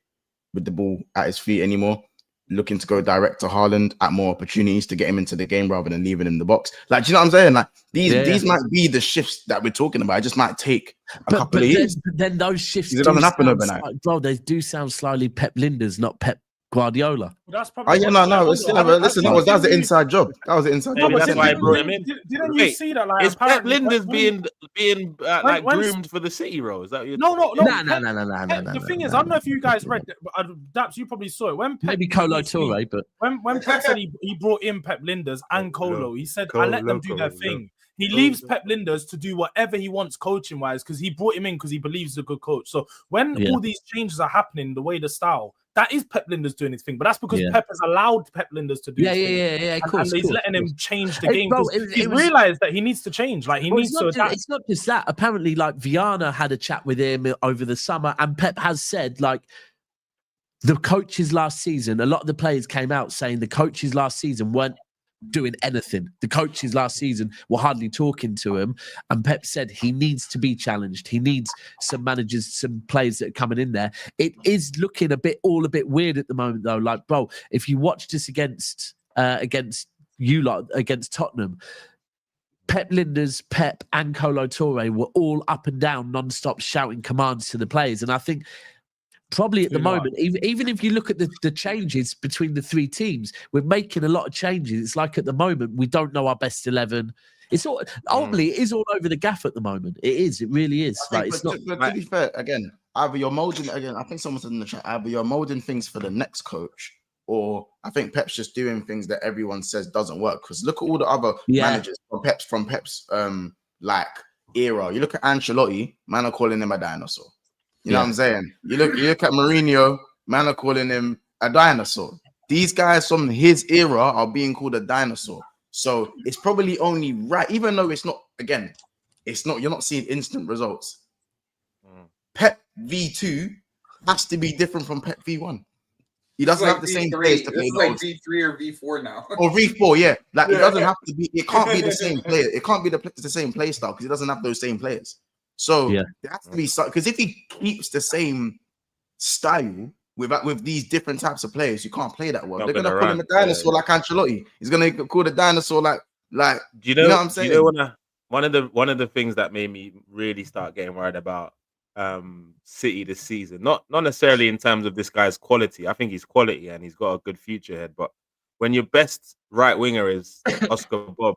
with the ball at his feet anymore, looking to go direct to Haaland at more opportunities to get him into the game rather than leaving him in the box. Like, do you know what I'm saying? Like these might be the shifts that we're talking about. It just might take a couple of years.
But then those shifts
doesn't happen overnight.
Bro, they do sound slightly Pep Linders, not Pep Guardiola.
Well, that's probably
listen, that was an inside job. That was an inside job.
That's why I brought him in.
Didn't you see that? Like,
is Pep Linders being groomed for the City role? Is that what you're
No.
No.
The thing is, I don't know if you guys read it, but Daps, you probably saw it. When Pep,
maybe Colo Toure, but
when Pep said he brought in Pep Linders and Colo, he said, I let them do their thing. He leaves Pep Linders to do whatever he wants coaching wise because he brought him in because he believes he's a good coach. So when all these changes are happening, the way the style, that is Pep Linders doing his thing. But that's because Pep has allowed Pep Linders to do his thing.
Yeah, of course.
And he's letting him change the game. He's realized that he needs to change. Like he needs to adapt.
It's not just that. Apparently, like Viana had a chat with him over the summer, and Pep has said, like, the coaches last season, a lot of the players came out saying the coaches last season weren't doing anything. The coaches last season were hardly talking to him, and Pep said he needs to be challenged. He needs some managers, some players that are coming in there. It is looking a bit weird at the moment, though. Like, bro, if you watch this against you lot, against Tottenham, Pep Linders, Pep and Colo Toure were all up and down non-stop shouting commands to the players, and I think Probably at the moment, even if you look at the changes between the three teams, we're making a lot of changes. It's like at the moment, we don't know our best 11. It's all ultimately it is all over the gaff at the moment. It is. It really is. Like, it's not.
But to be fair, again, either you're molding again. I think someone said in the chat, either you're molding things for the next coach, or I think Pep's just doing things that everyone says doesn't work. Because look at all the other managers from Pep's like era. You look at Ancelotti, man are calling him a dinosaur. You know what I'm saying? You look at Mourinho, man are calling him a dinosaur. These guys from his era are being called a dinosaur. So it's probably only right, even though it's not, again, it's not, you're not seeing instant results. Pep V2 has to be different from Pep V1. He doesn't have the same players to play.
It's like V3 or V4 now.
Or V4, yeah. Like it doesn't have to be, it can't be the same player. It can't be the same play style because he doesn't have those same players. So there has to be something, because if he keeps the same style with these different types of players, you can't play that well. They're gonna call him a dinosaur like Ancelotti. He's gonna call the dinosaur like
you know what
I'm saying?
You know, one of the things that made me really start getting worried about City this season, not necessarily in terms of this guy's quality. I think he's quality and he's got a good future ahead. But when your best right winger is Oscar Bob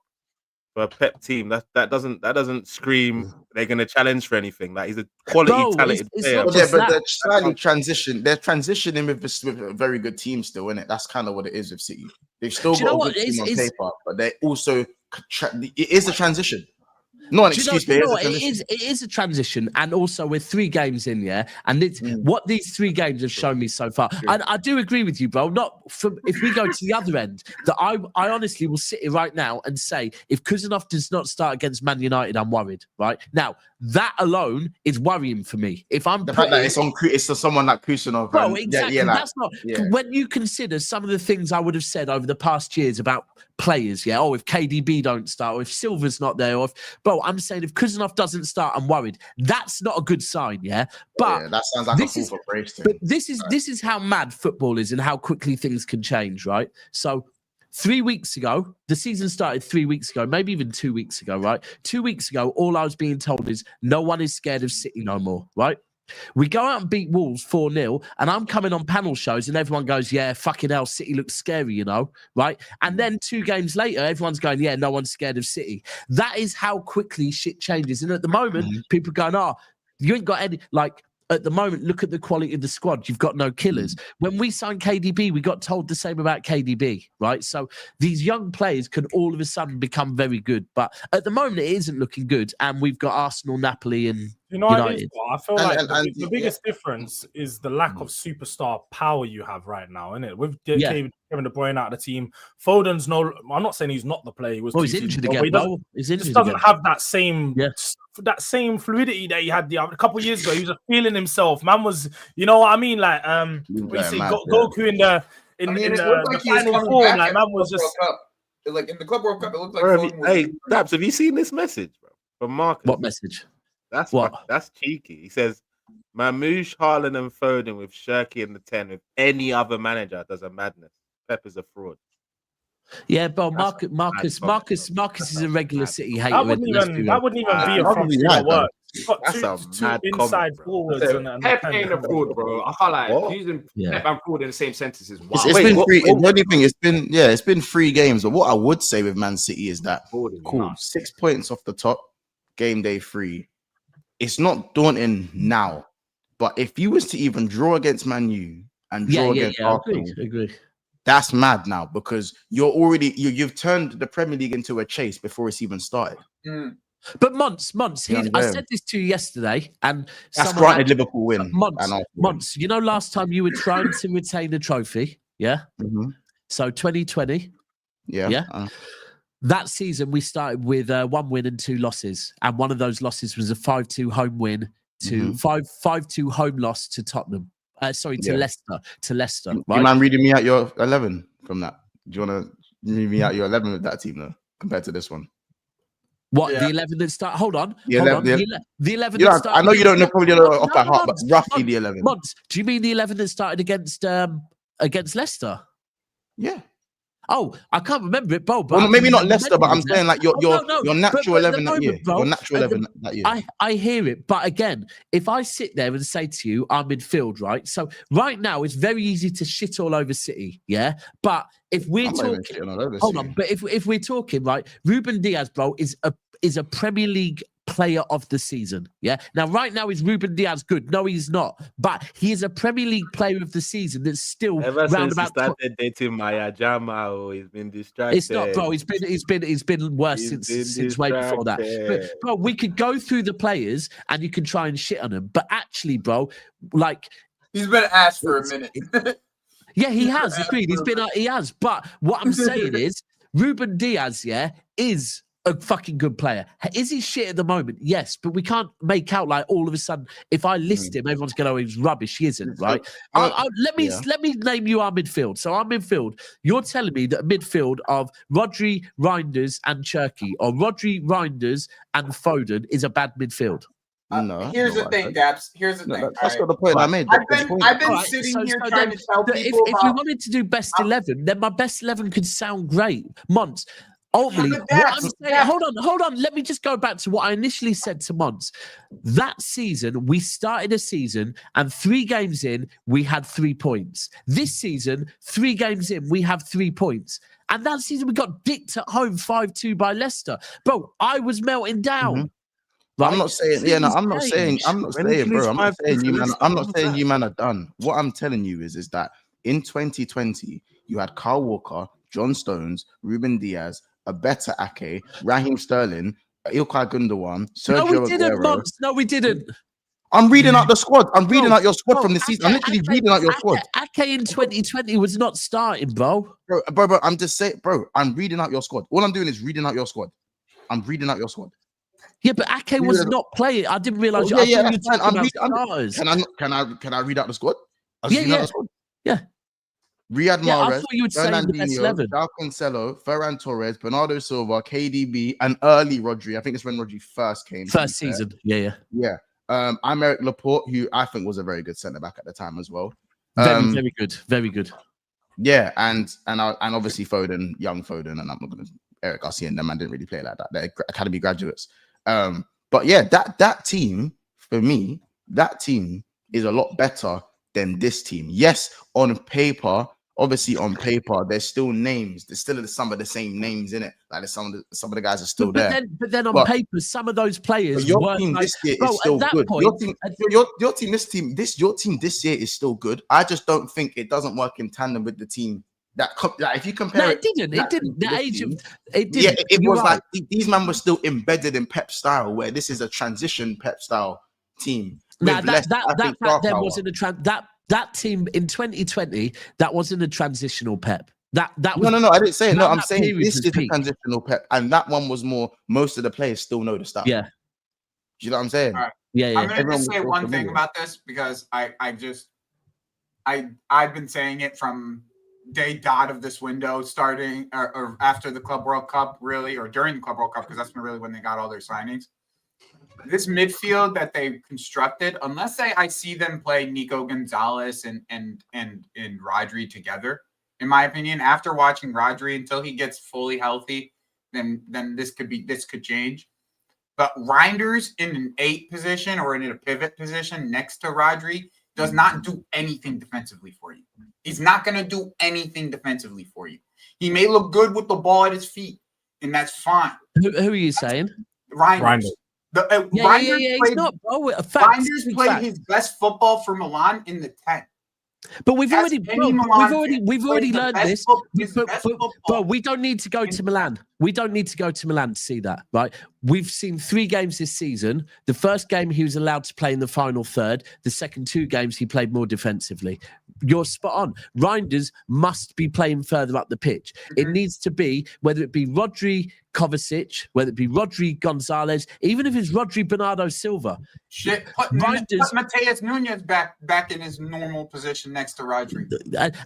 for a Pep team, that doesn't scream they're going to challenge for anything. Like, he's a quality, talented player.
But they're slightly transition. They're transitioning with a very good team still, isn't it? That's kind of what it is with City. They've still got a good team on paper, but they also it is a transition. Not an excuse, but
it is a transition, and also we're 3 games in, and it's what these 3 games have shown me so far. And I do agree with you, bro. If we go to the other end, that I honestly will sit here right now and say, if Kuznetsov does not start against Man United, I'm worried. Right now, that alone is worrying for me. If I'm
the fact that it's to someone like Kuznetsov,
bro, exactly. That's not when you consider some of the things I would have said over the past years about players. Oh, if KDB don't start, or if Silva's not there, or if I'm saying if Kuznetsov doesn't start, I'm worried. That's not a good sign, But
that sounds like a fall for praise.
But this is how mad football is and how quickly things can change, right? So 3 weeks ago, the season started 3 weeks ago, maybe even 2 weeks ago, right? 2 weeks ago, all I was being told is no one is scared of City no more, right? We go out and beat Wolves 4-0, and I'm coming on panel shows, and everyone goes, yeah, fucking hell, City looks scary, right? And then 2 games later, everyone's going, yeah, no one's scared of City. That is how quickly shit changes. And at the moment, people are going, you ain't got any, like, at the moment, look at the quality of the squad. You've got no killers. When we signed KDB, we got told the same about KDB, right? So these young players can all of a sudden become very good. But at the moment, it isn't looking good. And we've got Arsenal, Napoli, and United.
I feel like the biggest difference is the lack of superstar power you have right now, isn't it? With Kevin De Bruyne out of the team, Foden's I'm not saying he's not the player he was.
He's injured again. He
doesn't have that same fluidity that he had a couple of years ago. He was just feeling himself. Man was, you know what I mean? Like Goku in the final form. Like, man was just
like in the Club World Cup. It looked like.
Hey, Daps, have you seen this message, bro, from Marcus?
What message?
That's cheeky. He says, Mamouche, Haaland, and Foden with Shirky in the 10 with any other manager does a madness. Pep is a fraud.
Yeah, but Marcus is a regular City hater.
That wouldn't even be a front work.
That's a mad
inside forwards.
Pep ain't a fraud, bro. I can't like using Pep and fraud in the same sentences. Wow.
It's been 3 games. But what I would say with Man City is that 6 points off the top, game day 3. It's not daunting now, but if you was to even draw against Man U and draw against Arsenal,
agree.
That's mad now because you've turned the Premier League into a chase before it's even started.
But months. I said this to you yesterday, and
that's granted Liverpool win.
Months. You know, last time you were trying to retain a trophy, So 2020, that season, we started with 1 win and 2 losses. And one of those losses was a 5-2 home win to 5-2 home loss to Tottenham. To Leicester. Right?
You mind reading me out your 11 from that? Do you want to read me out your 11 with that team, though, compared to this one?
What, the 11 that start? Hold on. The 11 that started.
I know you don't know probably off by heart, but roughly the 11.
Do you mean the 11 that started against Leicester?
Yeah.
Oh, I can't remember it, bro. But
well, maybe not Leicester, but I'm saying like your natural 11 that year.
Bro,
your natural 11 that year.
I hear it, but again, if I sit there and say to you, I'm midfield, right? So right now, it's very easy to shit all over City, yeah. But if we're talking, hold on, but if we're talking, right, Ruben Diaz, bro, is a Premier League player of the season. Yeah. Now, right now, is Ruben Diaz good? No, he's not. But he is a Premier League player of the season that's still
ever since he started dating Maya Jama, he's been distracted.
It's not, bro. He's been worse since way before that. But, bro, we could go through the players and you can try and shit on them. But actually, bro, like
he's been asked for a minute.
Yeah, he has. Agreed. He has. But what I'm saying is, Ruben Diaz, yeah, is a fucking good player. Is he shit at the moment? Yes, but we can't make out like all of a sudden if I list him, everyone's going, "Oh, he's rubbish." He isn't, right? Let me name you our midfield. So our midfield, you're telling me that a midfield of Rodri, Reinders, and Cherky, or Rodri, Reinders, and Foden is a bad midfield.
No.
Here's the thing, Daps. Here's the thing.
That's not the point I made.
I've been sitting here trying to tell people
if we wanted to do best 11, then my best 11 could sound great. Mons. Ultimately, hold on. Let me just go back to what I initially said to Mons. That season, we started a season, and 3 games in, we had 3 points. This season, 3 games in, we have 3 points. And that season, we got dicked at home 5-2 by Leicester. Bro, I was melting down.
Mm-hmm. Right? I'm not saying, bro. I'm not saying you man are done. What I'm telling you is that in 2020, you had Kyle Walker, John Stones, Ruben Diaz, a better Ake, Raheem Sterling, Ilkay Gundogan, Sergio Aguero.
No, we didn't.
I'm reading out the squad. I'm reading out your squad from the season. I'm literally reading out your squad.
Ake in 2020 was not starting, bro.
Bro, I'm just saying, bro, I'm reading out your squad. All I'm doing is reading out your squad. I'm reading out your squad.
Yeah, but Ake was not playing. I didn't realize.
Can I read out the squad?
Yeah.
Riyad Mahrez,
I thought you would say the best 11.
Joao Cancelo, Ferran Torres, Bernardo Silva, KDB, and early Rodri. I think it's when Rodri first came.
First season. Yeah.
I'm Eric Laporte, who I think was a very good centre back at the time as well.
Very good.
Yeah, and obviously Foden, young Foden, and I'm not going to Eric Garcia and them. I didn't really play like that. They're academy graduates. But yeah, that team for me, that team is a lot better than this team. Yes, on paper. Obviously, on paper, there's still names. There's still some of the same names in it. Like some of the guys are still there.
But then on paper, some of those players.
Your team this year is still good. Your team this year is still good. I just don't think it doesn't work in tandem with the team. That like if you compare,
it didn't. The age of it didn't.
Yeah, it was right. Like these men were still embedded in Pep style, where this is a transition Pep style team.
Now that back then wasn't a that team in 2020. That wasn't a transitional Pep. That was
no. I didn't say it. No, I'm saying this is a transitional Pep, and that one was more. Most of the players still know the stuff.
Yeah,
do you know what I'm saying?
All right.
Yeah.
I'm gonna just say one thing about this because I've been saying it from day dot of this window, starting or after the Club World Cup, really, or during the Club World Cup, because that's really when they got all their signings. This midfield that they've constructed, unless I see them play Nico Gonzalez and Rodri together, in my opinion, after watching Rodri until he gets fully healthy, then this could change. But Reinders in an 8 position or in a pivot position next to Rodri does not do anything defensively for you. He's not going to do anything defensively for you. He may look good with the ball at his feet, and that's fine.
Who are you saying?
Reinders. Reinders played his best football for Milan in the 10.
But we've already learned this. But we don't need to go to Milan. We don't need to go to Milan to see that, right? We've seen 3 games this season. The first game he was allowed to play in the final third. The second 2 games he played more defensively. You're spot on. Reinders must be playing further up the pitch. It needs to be, whether it be Rodri Kovacic, whether it be Rodri Gonzalez, even if it's Rodri Bernardo Silva.
Put Mateus Nunes back in his normal position next to Rodri.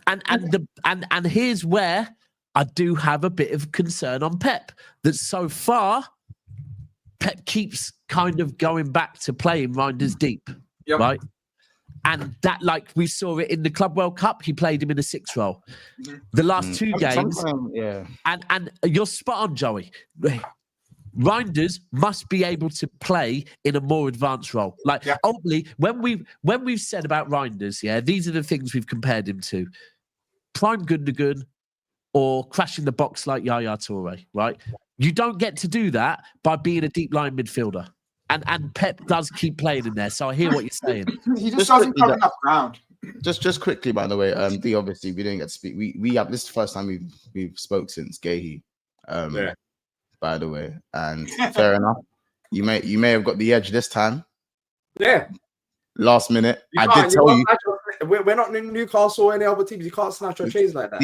And here's where I do have a bit of concern on Pep. That so far, Pep keeps kind of going back to playing Reinders deep, right? And that, like we saw it in the Club World Cup, he played him in a 6 role. The last 2 games, and you're spot on, Joey. Reinders must be able to play in a more advanced role. Like, ultimately, when we've said about Reinders, these are the things we've compared him to: prime Gundogan or crashing the box like Yaya Toure. Right? You don't get to do that by being a deep line midfielder. And Pep does keep playing in there, so I hear what you're saying.
He just doesn't cover enough ground.
Just quickly, by the way, D, obviously we didn't get to speak. We have, this is the first time we've spoke since Gahey. By the way, and fair enough. You may have got the edge this time.
Yeah.
Last minute, I did tell you.
We're not in Newcastle or any other teams. You can't snatch your chains like that.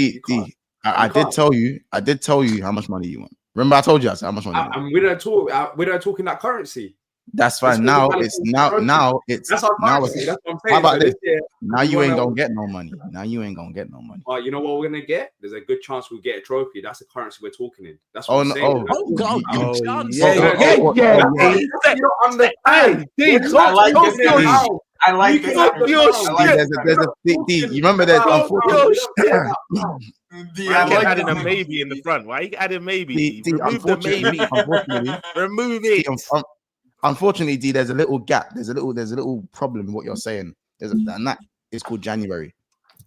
I did tell you. I did tell you how much money you want. Remember, I told you how much money.
And we don't talk. We don't talk in that currency.
That's fine. Now it's now it's
that's our
now
currency.
it's.
That's what I'm saying.
How about this?
Year,
now you ain't gonna get no money. Now you ain't gonna get no money.
You know what we're gonna get? There's a good chance we'll get a trophy. That's the currency we're talking in. That's what I'm saying.
God!
I like this.
There's a you remember there's unfortunately.
Why you adding a maybe in the front? Why you adding maybe? Remove the maybe. Remove it.
Unfortunately, D, there's a little gap. There's a little problem in what you're saying. And that is called January.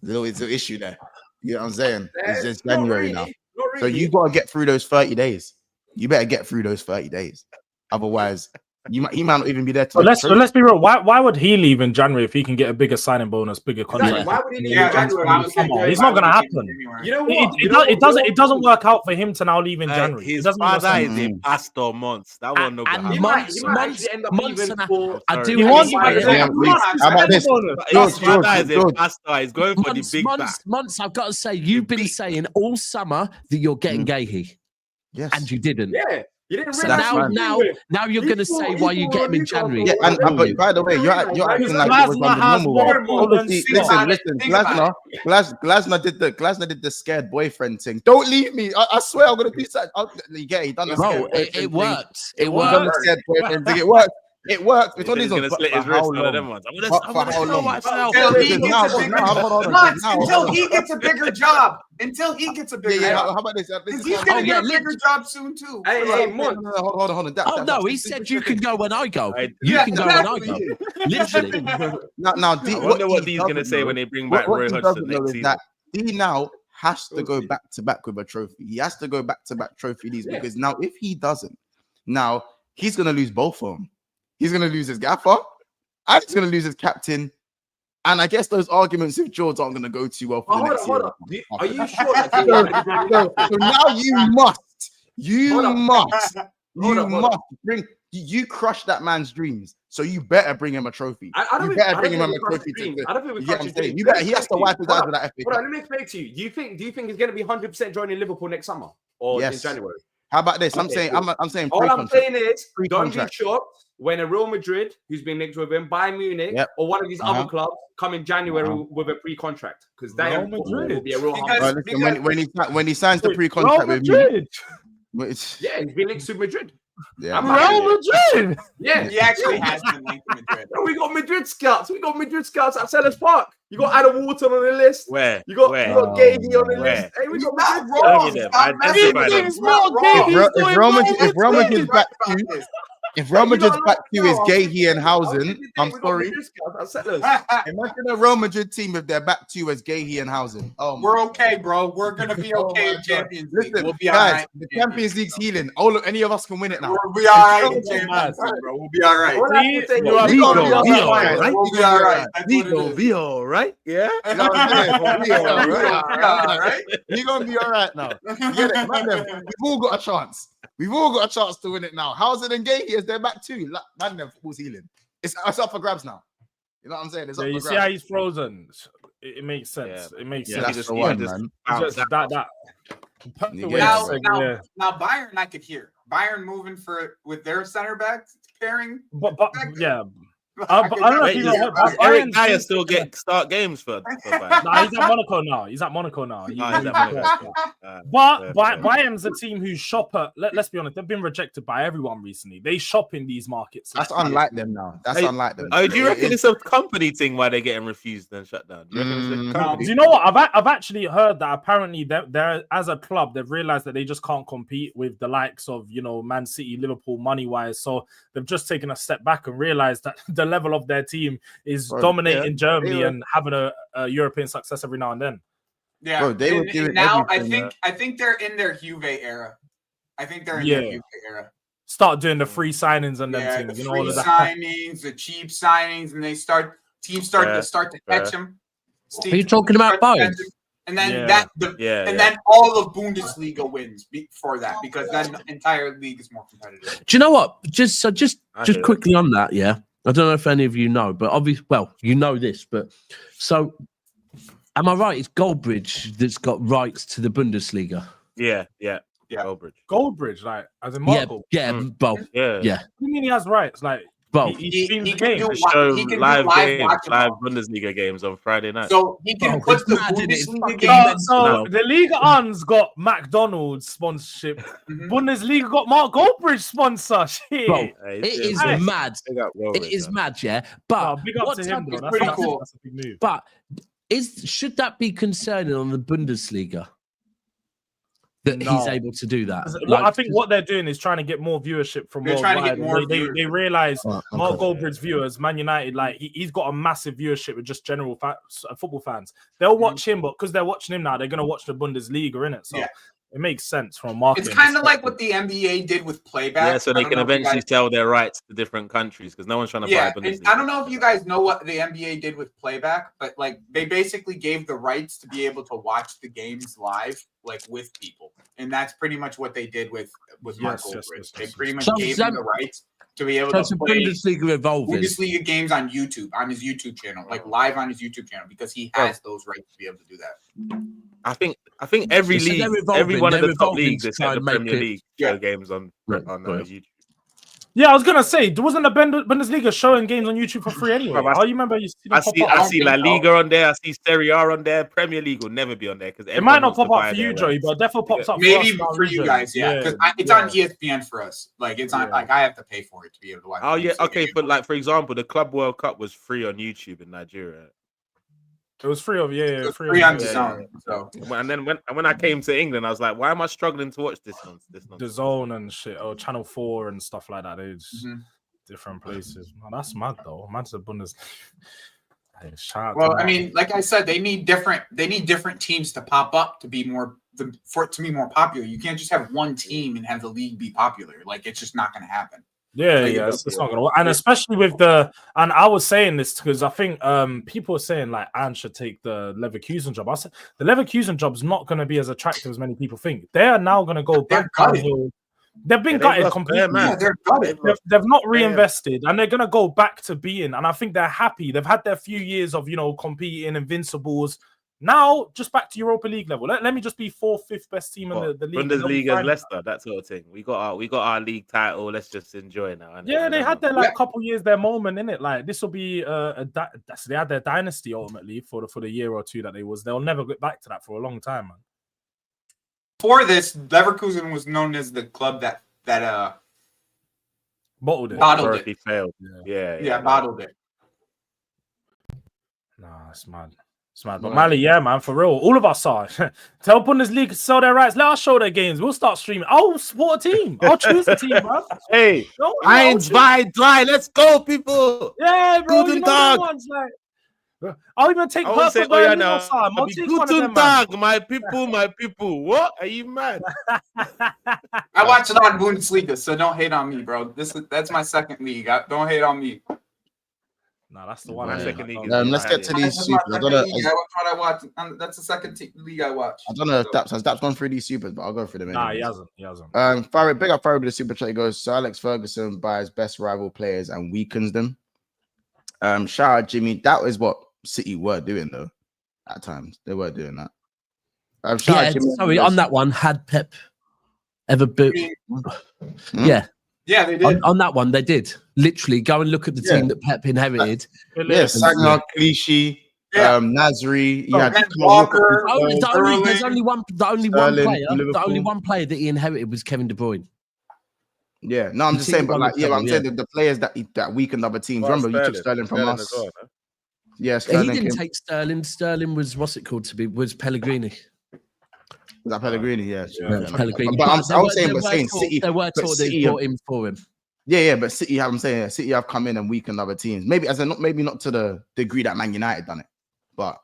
It's an issue there. You know what I'm saying? It's just January now. So you got to get through those 30 days. You better get through those 30 days. Otherwise, he might not even be there.
Let's be real. Why would he leave in January if he can get a bigger signing bonus, bigger contract?
Why would he leave in January?
It's not going to happen.
You know what?
It doesn't work out for him to now leave in January.
His father is in Pastor months. That one no
and
good.
months. I do.
He wants.
How about this?
His father is in Pastor. He's going for the big back.
Months. I've got to say, you've been saying all summer that you're getting Gahey.
Yes.
And you didn't.
Yeah. You didn't
so now you're going to say why you get him in January.
Yeah, but by the way, you're acting like it was normal. Listen, Glasner did the scared boyfriend thing. Don't leave me. I swear I'm going to do that. He done the scared boyfriend thing.
It worked.
It worked. It worked.
He's gonna split his wrist. One of them ones. I'm gonna show myself.
Until he gets a bigger job. How
about this?
He's gonna get a bigger job soon too.
Hey, hold on.
He said you can go when I go. You can go when I go. Literally.
Now,
I wonder what D's gonna say when they bring back Roy Hodgson next season.
D now has to go back to back with a trophy. He has to go back to back trophy leagues because now if he doesn't, now he's gonna lose both of them. He's going to lose his gaffer, and he's going to lose his captain. And I guess those arguments with George aren't going to go too well for the next year.
Are you sure?
So now you must bring. You crushed that man's dreams, so you better bring him a trophy. I don't think we crushed his dreams. You better. He has to wipe his eyes with that FA Cup.
Let me explain to you. Do you think he's going to be 100% joining Liverpool next summer or in January?
How about this? I'm saying.
All I'm saying is, don't be shocked when a Real Madrid, who's been linked with him, Bayern Munich, or one of these other clubs, come in January with a pre-contract, because Real Madrid will be a real.
When he signs the pre-contract with Madrid,
he's been linked to Madrid.
Yeah, Real Madrid.
Yeah,
he actually has been linked to Madrid.
We got Madrid scouts. At Sellers Park. You got Adam Wharton on the list.
Where?
You got Gahey on the list. Hey, we got
If Real Madrid's back to if Real Madrid's back to is Gahey and Housen, I'm sorry. Imagine a Real Madrid team if they're back to as Gahey and Housen. Oh,
we're okay, bro. We're gonna be okay in Champions League.
Listen,
we'll be
guys,
all right.
The Champions League's healing. Oh, look, any of us can win it now.
We'll be all right in Champions League, bro. We'll be all right.
We'll be all right. Yeah.
We're gonna be all right now. We've all got a chance. We've all got a chance to win it now. Housen and Gahey as they're back too. Man, them football's healing. It's up for grabs now. You know what I'm saying? It's up for grabs.
See how he's frozen. It makes sense. It makes sense.
That's the one, man.
Now Bayern, I could hear Bayern moving with their center back pairing.
But I don't know if you know,
Eric Dyer still start games for
Nah, he's at Monaco now. He's at Monaco now. But Bayern's a team who shop at. Let's be honest, they've been rejected by everyone recently. They shop in these markets.
That's unlike them now. That's unlike them.
Oh, do you reckon it's a company thing why they're getting refused and shut down? Do you reckon it's a company?
Do you know what? I've actually heard that apparently they're as a club they've realized that they just can't compete with the likes of Man City, Liverpool, money wise. So they've just taken a step back and realized that the level of their team is dominating Germany and having a European success every now and then.
Yeah,
bro, they were doing
now. I think they're in their Juve era. I think they're in their Juve era.
Start doing the free signings and them things.
The free signings, the cheap signings, and teams start to catch them.
Are you talking about both?
And then then all of Bundesliga wins for that because that entire league is more competitive.
Do you know what? Just quickly on that, yeah. I don't know if any of you know, but obviously, well, you know this, but so am I right? It's Goldbridge that's got rights to the Bundesliga.
Yeah.
Goldbridge, like as in Marco.
Both.
Yeah.
What do you mean he has rights? Like
both.
He can
do live Bundesliga games on Friday night.
So he can put the Bundesliga games.
So the Liga 1's got McDonald's sponsorship. Bundesliga got Mark Goldbridge sponsor. Shit.
Bro, it is mad. It is mad, yeah. But
big up to him, though.
Pretty cool.
That's a big move.
But should that be concerning on the Bundesliga? That he's able to do that.
I think what they're doing is trying to get more viewership from worldwide. They realize Mark Goldbridge's viewers, Man United, like he's got a massive viewership with just general football fans. They'll watch him, but because they're watching him now, they're going to watch the Bundesliga, innit? So it makes sense from a marketing.
It's kind of like what the NBA did with playback.
Yeah, so they can eventually sell their rights to different countries because no one's trying to buy Bundesliga.
I don't know if you guys know what the NBA did with playback, but like they basically gave the rights to be able to watch the games live, like with people, and that's pretty much what they did with Mark Goldbridge. They pretty much gave him the rights to be able to play Bundesliga games on YouTube, on his YouTube channel, like live on his YouTube channel, because he has those rights to be able to do that.
I think every league, every one of the top leagues, except the Premier League, show games on YouTube.
Yeah, I was gonna say, wasn't the Bundesliga showing games on YouTube for free anyway? I remember you see.
I see La Liga on there. I see Serie A on there. Premier League will never be on there because
it might not pop up for you, Joey, but it definitely pops up.
Maybe for you guys, because it's on ESPN for us. Like it's on. Like I have to pay for it to be able to watch.
Oh yeah, okay, but like for example, the Club World Cup was free on YouTube in Nigeria.
It was free
free on DAZN. So.
And then when I came to England, I was like, why am I struggling to watch this one?
DAZN and shit, or Channel 4 and stuff like that. It's different places. Man, that's mad though. Man's the Bundesliga.
Well, I mean, like I said, they need different teams to pop up to be more for it to be more popular. You can't just have one team and have the league be popular. Like it's just not going to happen.
Yeah, it's not gonna work. And especially with and I was saying this because I think people are saying like Anne should take the Leverkusen job. I said the Leverkusen job's not gonna be as attractive as many people think. They are now gonna go back downhill. They've been gutted completely.
Yeah, they're gutted.
They've not reinvested and they're gonna go back to being, and I think they're happy. They've had their few years of competing, invincibles. Now, just back to Europa League level. Let me just be 4th, 5th best team in the league.
Bundesliga, Leicester, that sort of thing. We got our league title. Let's just enjoy now.
Yeah, they had their couple years, their moment in it. Like this will be they had their dynasty ultimately for the year or two that they'll never get back to that for a long time, man.
Before this, Leverkusen was known as the club that
bottled
it.
Failed.
Yeah, bottled it.
Nah, it's mad. But Mali, yeah, man, for real. All of us are. Tell Bundesliga to sell their rights. Let us show their games. We'll start streaming. I'll support a team. I'll choose a team, bro.
Hey, Eins, zwei, drei. Let's go, people.
Yeah, bro.
Guten Tag.
I'll even take Purple Berlin outside.
Guten Tag, my people. What? Are you mad?
I watch it on Bundesliga, so don't hate on me, bro. That's my second league. Don't hate on me.
No, that's the one.
Let's get to these supers.
That's the second league I watch.
I don't know if Daps has gone through these supers, but I'll go through them.
Nah, he hasn't. Big
up Farrell with the super chat. He goes, Sir Alex Ferguson buys best rival players and weakens them. Shout out Jimmy. That was what City were doing though. At times they were doing that.
Sorry, on that one, had Pep ever been? Yeah,
they did.
On that one, they did. Literally, go and look at the team that Pep inherited.
Sagna, Clichy, Nasri,
Walker.
The only one player that he inherited was Kevin De Bruyne.
Yeah, no, I'm just saying, but like, I'm saying that the players that weakened other teams. Remember, you took Sterling from us.
Well, no?
Yeah, Sterling
he didn't take Sterling. Sterling was was Pellegrini.
Was that Pellegrini? Yeah.
Pellegrini.
But I was saying City.
They were taught they brought him for him.
Yeah, but City, I'm saying City have come in and weakened other teams. Maybe not to the degree that Man United done it, but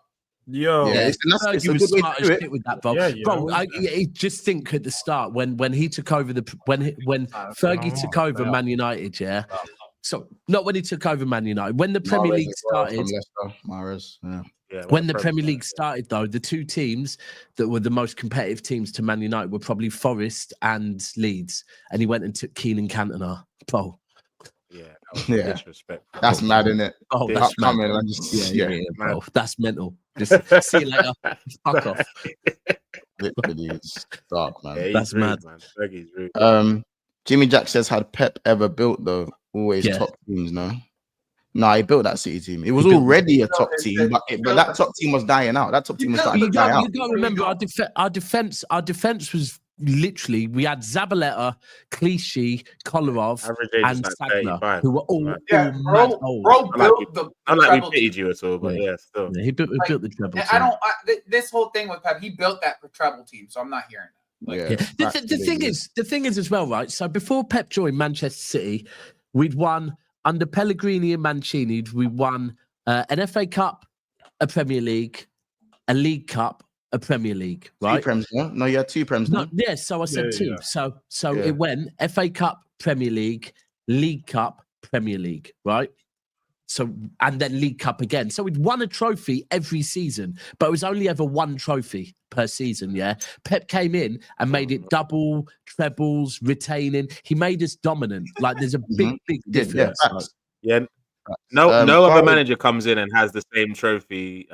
it's a good way to do it
with that, bro. I just think at the start when he took over when Fergie took over Man United, So not when he took over Man United. When the Premier League started, when the Premier League started, though, the two teams that were the most competitive teams to Man United were probably Forest and Leeds, and he went and took Keane and Cantona. Bro,
disrespect.
That's mad, isn't it?
Oh, that's mad. Bro, that's mental. Just see you later. Fuck off.
Literally, it's dark, man.
Yeah,
that's
rude,
mad.
Man. Fergie's rude.
Jimmy Jack says, "Had Pep ever built though? Always top teams, no." No, he built that City team. It was already a top team, but that top team was dying out. That top team was starting to die out.
You got to remember, our defense was literally, we had Zabaleta, Clichy, Kolarov, and Sagna, who were all mad old.
I'm like we pitied you at all, but still.
Yeah, he built the treble
team. This whole thing with Pep, he built that treble team, so I'm not hearing that.
The thing is as well, right? So before Pep joined Manchester City, we'd won under Pellegrini and Mancini. We won an FA Cup, a Premier League, a League Cup, a Premier League. Right?
2 Prems, no? You had 2 Prems. No,
so I said 2. So it went FA Cup, Premier League, League Cup, Premier League. Right? So, and then League Cup again. So we'd won a trophy every season, but it was only ever one trophy per season, Pep came in and made it double, trebles, retaining. He made us dominant. Like, there's a big difference.
No other manager comes in and has the same trophy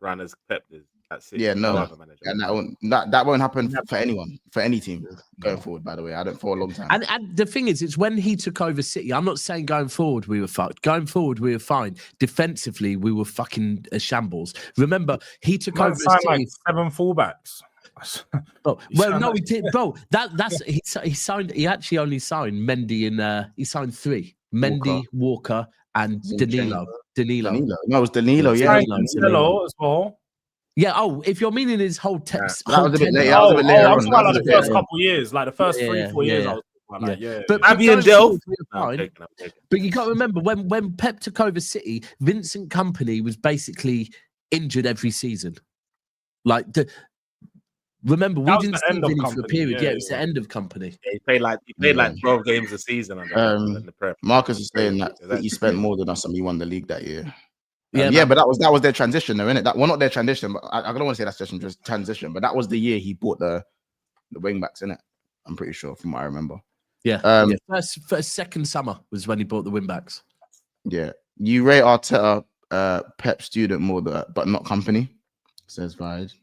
run as Pep did. That's it.
And that won't happen for anyone, for any team going forward. By the way, I don't for a long time.
And the thing is, it's when he took over City. I'm not saying going forward we were fucked. Going forward we were fine. Defensively we were fucking a shambles. Remember, he took over City.
Like 7 fullbacks.
He did, bro. He signed. He actually only signed Mendy and he signed 3: Mendy, Walker and Daneil.
No, it was Daneil. Yeah,
Danilo as well.
Yeah. Oh, if you're meaning his whole text,
that was a bit later. I was
like the first couple of years, like the first 3-4 years.
But
Abby and Delph.
But you got to remember when Pep took over City, Vincent Kompany was basically injured every season. Remember, we didn't see Vinny for a period. It was the end of Kompany.
He played like 12 games a season. In the Prep.
Marcus is saying that he spent more than us and we won the league that year. But that was their transition, though, innit? Not their transition, but I don't want to say that's just transition. But that was the year he bought the wing backs, innit? I'm pretty sure from what I remember.
First second summer was when he bought the wing backs.
Yeah, you rate Arteta, Pep student more, but not company. Says Vide.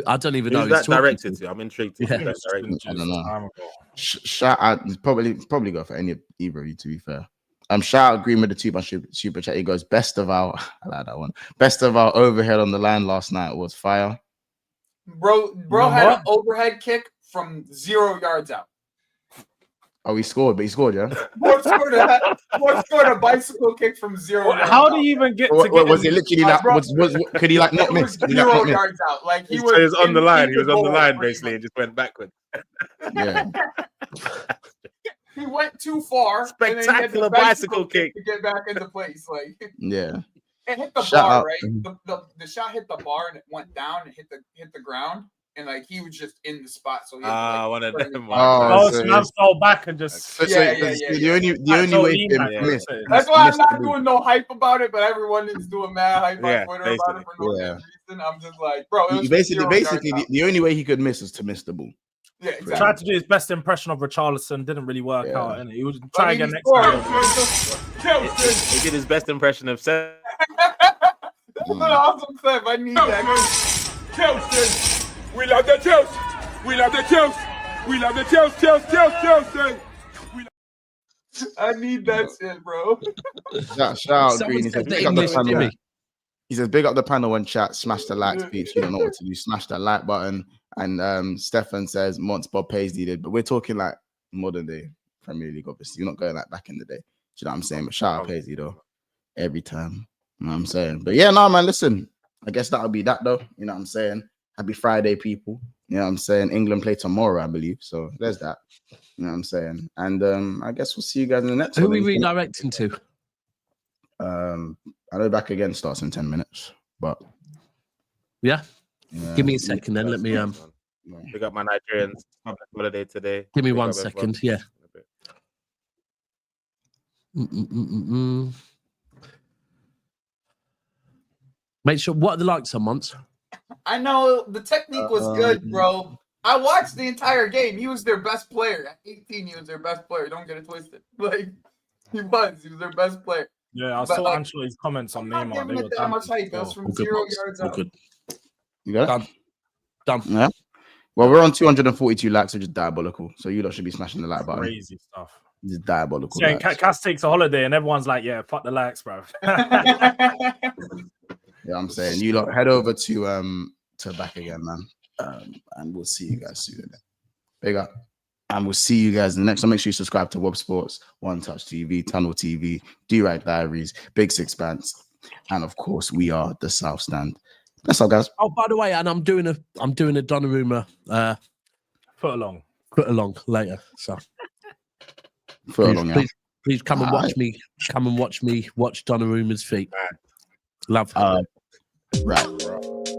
I don't even know.
Who's that directed to? I'm intrigued.
I don't know. Shout out, probably go for either of you, to be fair. Shout out agreeing with the super chat. He goes, best of our I like that one. Best of our overhead on the line last night was fire.
Bro had an overhead kick from 0 yards out.
Oh, he scored, yeah.
What scored a bicycle kick from 0 yards
How do you even get to get
was it literally like could he like not miss?
0 yards out. Like he was
on the line. He was on the line basically and just went backwards.
Yeah.
He went too far.
Spectacular bicycle kick
to get back into place. Like,
yeah,
it hit the bar, right? The shot hit the bar and it went down and hit the ground, and like he was just in the spot. So he
one of them.
Man fell back and just
the only way to miss.
That's why I'm not doing no hype about it, but everyone is doing mad hype on Twitter about it for no reason. I'm just like, bro.
Basically, the only way he could miss is to miss the ball.
Yeah, exactly.
Tried to do his best impression of Richarlison, didn't really work out, and he was trying again next time.
He did his best impression of Seth.
That's an awesome clip. I need that.
Chelsea, we love the Chelsea. We love the Chelsea. We love the Chelsea.
I need that shit, bro.
Shout out
Someone
Green. He
said
says,
the
big up the
English
panel.
Jimmy.
He says, big up the panel and chat. Smash the likes, peeps. You don't know what to do. Smash that like button. And Stefan says, Monts Bob Paisley did. But we're talking like modern day Premier League, obviously. You're not going like back in the day. Do you know what I'm saying? But shout out Paisley, though. Every time. You know what I'm saying? But yeah, no, man, listen. I guess that'll be that, though. You know what I'm saying? Happy Friday, people. You know what I'm saying? England play tomorrow, I believe. So there's that. You know what I'm saying? And I guess we'll see you guys in the next
one.
Who
are we redirecting to?
I know Back Again starts in 10 minutes, but
yeah. Give me a second then. Let me
pick up my Nigerians public holiday today.
Give me 1 second. Yeah. Make sure what are the likes on Monts?
I know the technique was good, bro. I watched the entire game. He was their best player. At 18, he was their best player. Don't get it twisted. Like he was their best player.
Yeah, I saw Ancelo's comments on Neymar. They were
that much hype. Goes from 0 yards out.
Good. You got
it? Done.
Yeah. Well, we're on 242 likes, which is diabolical. So you lot should be smashing the like button.
Crazy stuff.
This is diabolical.
Yeah, Cass takes a holiday and everyone's like, yeah, fuck the likes, bro.
Yeah, I'm saying you lot head over to Back Again, man. And we'll see you guys soon. Big up. And we'll see you guys in the next. So make sure you subscribe to Wob Sports, One Touch TV, Tunnel TV, Do Right Diaries, Big Sixpence, and of course we are the South Stand. That's all, guys.
Oh, by the way, and I'm doing a Donnarumma
foot along
later. So please come and watch me. Come and watch me watch Donnarumma's feet. Love.
Right.